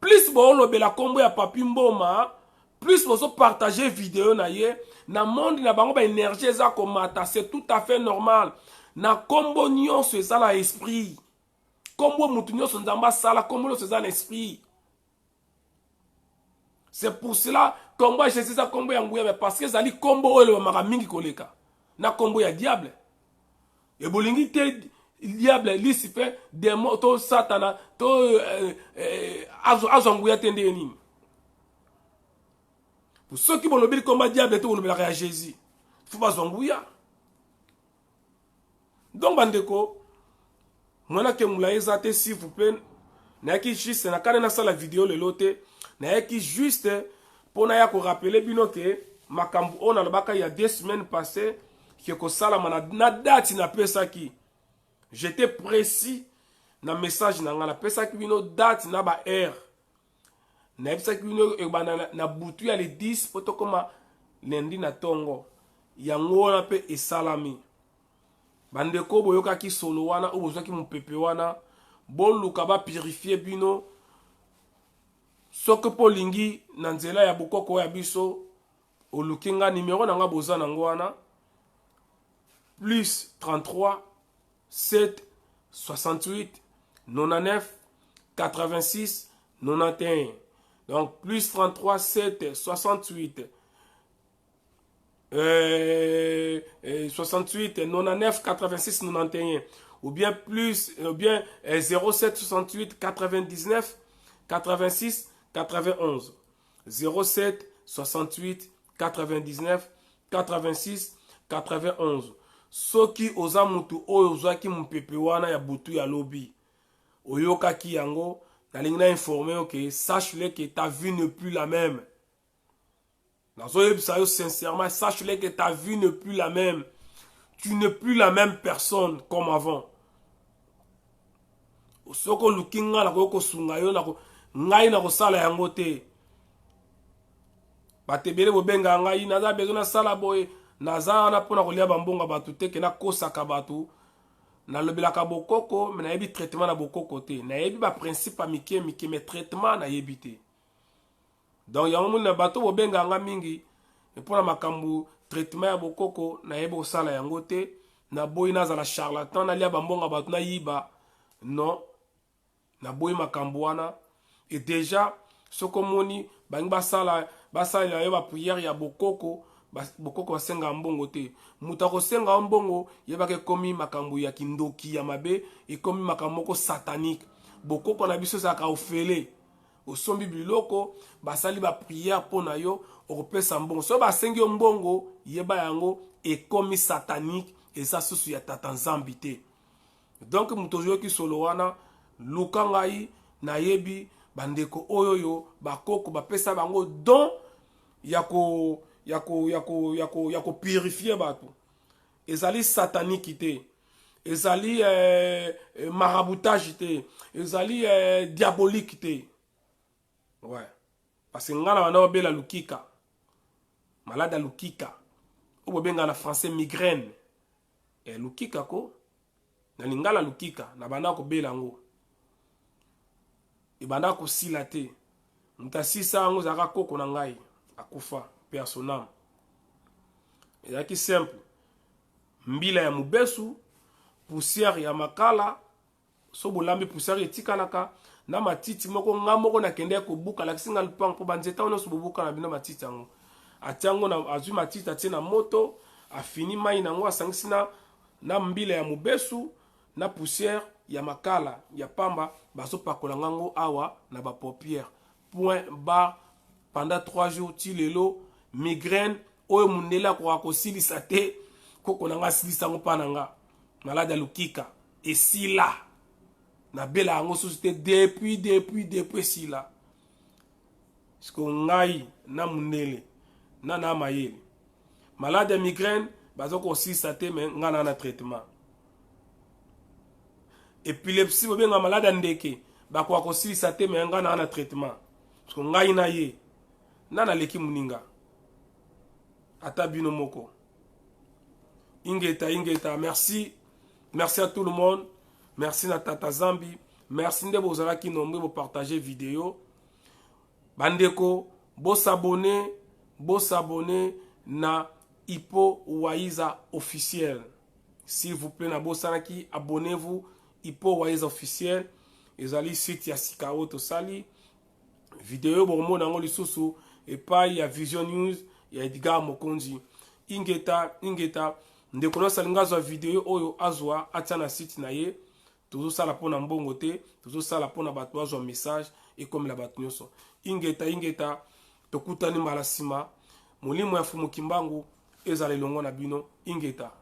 Plus bo lobela kombo ya papi mboma, plus bo so partager vidéo na ye, na monde na bango ba énergie eza komata, c'est tout à fait normal. Na kombo nyonso eza la esprit. Kombo mutunyo sonzamba sala, kombo lo seza l'esprit. C'est pour cela, kombo ya Jésus sa kombo ya nguya, mais parce que zali kombo oyo le maka mingi koleka. Na kombo ya diable. Et bolingi te diable, Lucifer, démon, to satana, to azo nguya tende nini. Pour ceux qui vont le combat diable, to le à Jésus. Faut pas zonguya. Donc bandeko, mwana ke mulaïza te s'il vous plaît, na ki juste na kane na sala vidéo le lote, na ki juste pour na ya ko rappeler bino ke makambu on alobaka il y a 2 semaines passées que ko sala na date na pesa ki. J'étais précis na message na ngala pesa ki bino date na ba heure. Na pesa ki bino na butu ya le 10 poto koma lundi na tongo. Yango na pe esalami. Bandeko boyoka ki solo wana ou bozoki mupepe wana boluka ba purifier bino soki po lingi na nzela ya bokoko ya biso olukinga numéro nanga boza nango wana plus 33 7 68 99 86 91. Donc plus 33 7 68 68 99 86 91 ou bien plus ou bien 07 68 99 86 91 07 68 99 86 91. Soki oza mutu oyo ozwaki mupepe wana ya butu ya lobi oyokaki yango nalingi na informer ok sache-le que ta vie n'est plus la même. Sincèrement, sache-le que ta vie n'est plus la même. Tu n'es plus la même personne comme avant. Soko lukinga na ko sunga yo na ko ngai na ko sala yango te. Batebele bo benga ngai naza bezo na sala boy naza na pona ko lia bambonga batu te ke na kosaka batu na lobelaka bokoko mais na yebi traitement na bokoko te. Na yebi ba principe amike mais traitement na yebi te. Donc yango mona bato bo benga nga mingi e pona makambu traitement ya bokoko na yebo sala yango te na boyi na za la charlatan na lia bambonga bato na yiba non na boyi makambu wana et déjà soko moni bangi basala yo ba prière ya bokoko bokoko basenga mbongo te muta ko senga mbongo yebake komi makambu ya kindoki ya mabe e komi makambo ko satanique bokoko na biso za ka ofele osombi biloko basali ba prière pona yo okopesa mbongo so basengi yo mbongo yeba yango ekomi satanique eza susu ya tata nzambi te. Donc moto oyoki solo wana luka ngai nayebi bandeko oyoyo bakoko bapesa bango don yako purifier bato ezali satanique te ezali maraboutage te ezali diabolique te. Ouais. Parce que ngana wana obela lukika malade ya lukika obo benga na français migraine lukika ko na lingala lukika na banda ko bela ngo e banda ko sila te mutasisa ngo zaka koko na ngai akufa personnam ezaki simple mbila ya mubesu poussière ya makala so bolambi poussière etikalaka na matiti moko nga moko na kende ko buka la kisinga lupang po banzeta ono so buka na bino matiti yango atiango na azui matiti atie na moto afini mai nango asangisi na mbila ya mubesu na poussière ya makala ya pamba baso pakola ngango awa na ba paupière point bar pendant 3 jours ti lelo migraine oyo mundela ko kosilisa te koko nanga silisa ngo pananga malade ya lukika esila na bela yango société depuis sila siko ngai na munele na mayele malade ya migraine bazo ko silisa te mais ngana na traitement épilepsie bobenga malade ndeke bakwa ko silisa te mais ngana na traitement siko ngai na ye nana leki muninga ata bino moko ingeta merci à tout le monde. Merci na tata Zambi. Merci de bozala ki nombre bo partager vidéo. Bandeko, bo s'abonner na Hippo Waiza officiel. S'il vous plaît na bosana ki abonnez-vous Hippo Waiza officiel. Ezali site ya Sikao to sali. Vidéo bo mo nango lisusu et pas ya Vision News ya Edgar Mokonzi. Ingeta ndeko no salinga zo vidéo oyo azwa atia na site na ye. Toujours ça la pona mbongo te, toujours ça la pona bato azwa message et comme la bato nyoso. Ingeta tokutani malasima molimo ya fumu kimbangu ezale longo na bino ingeta.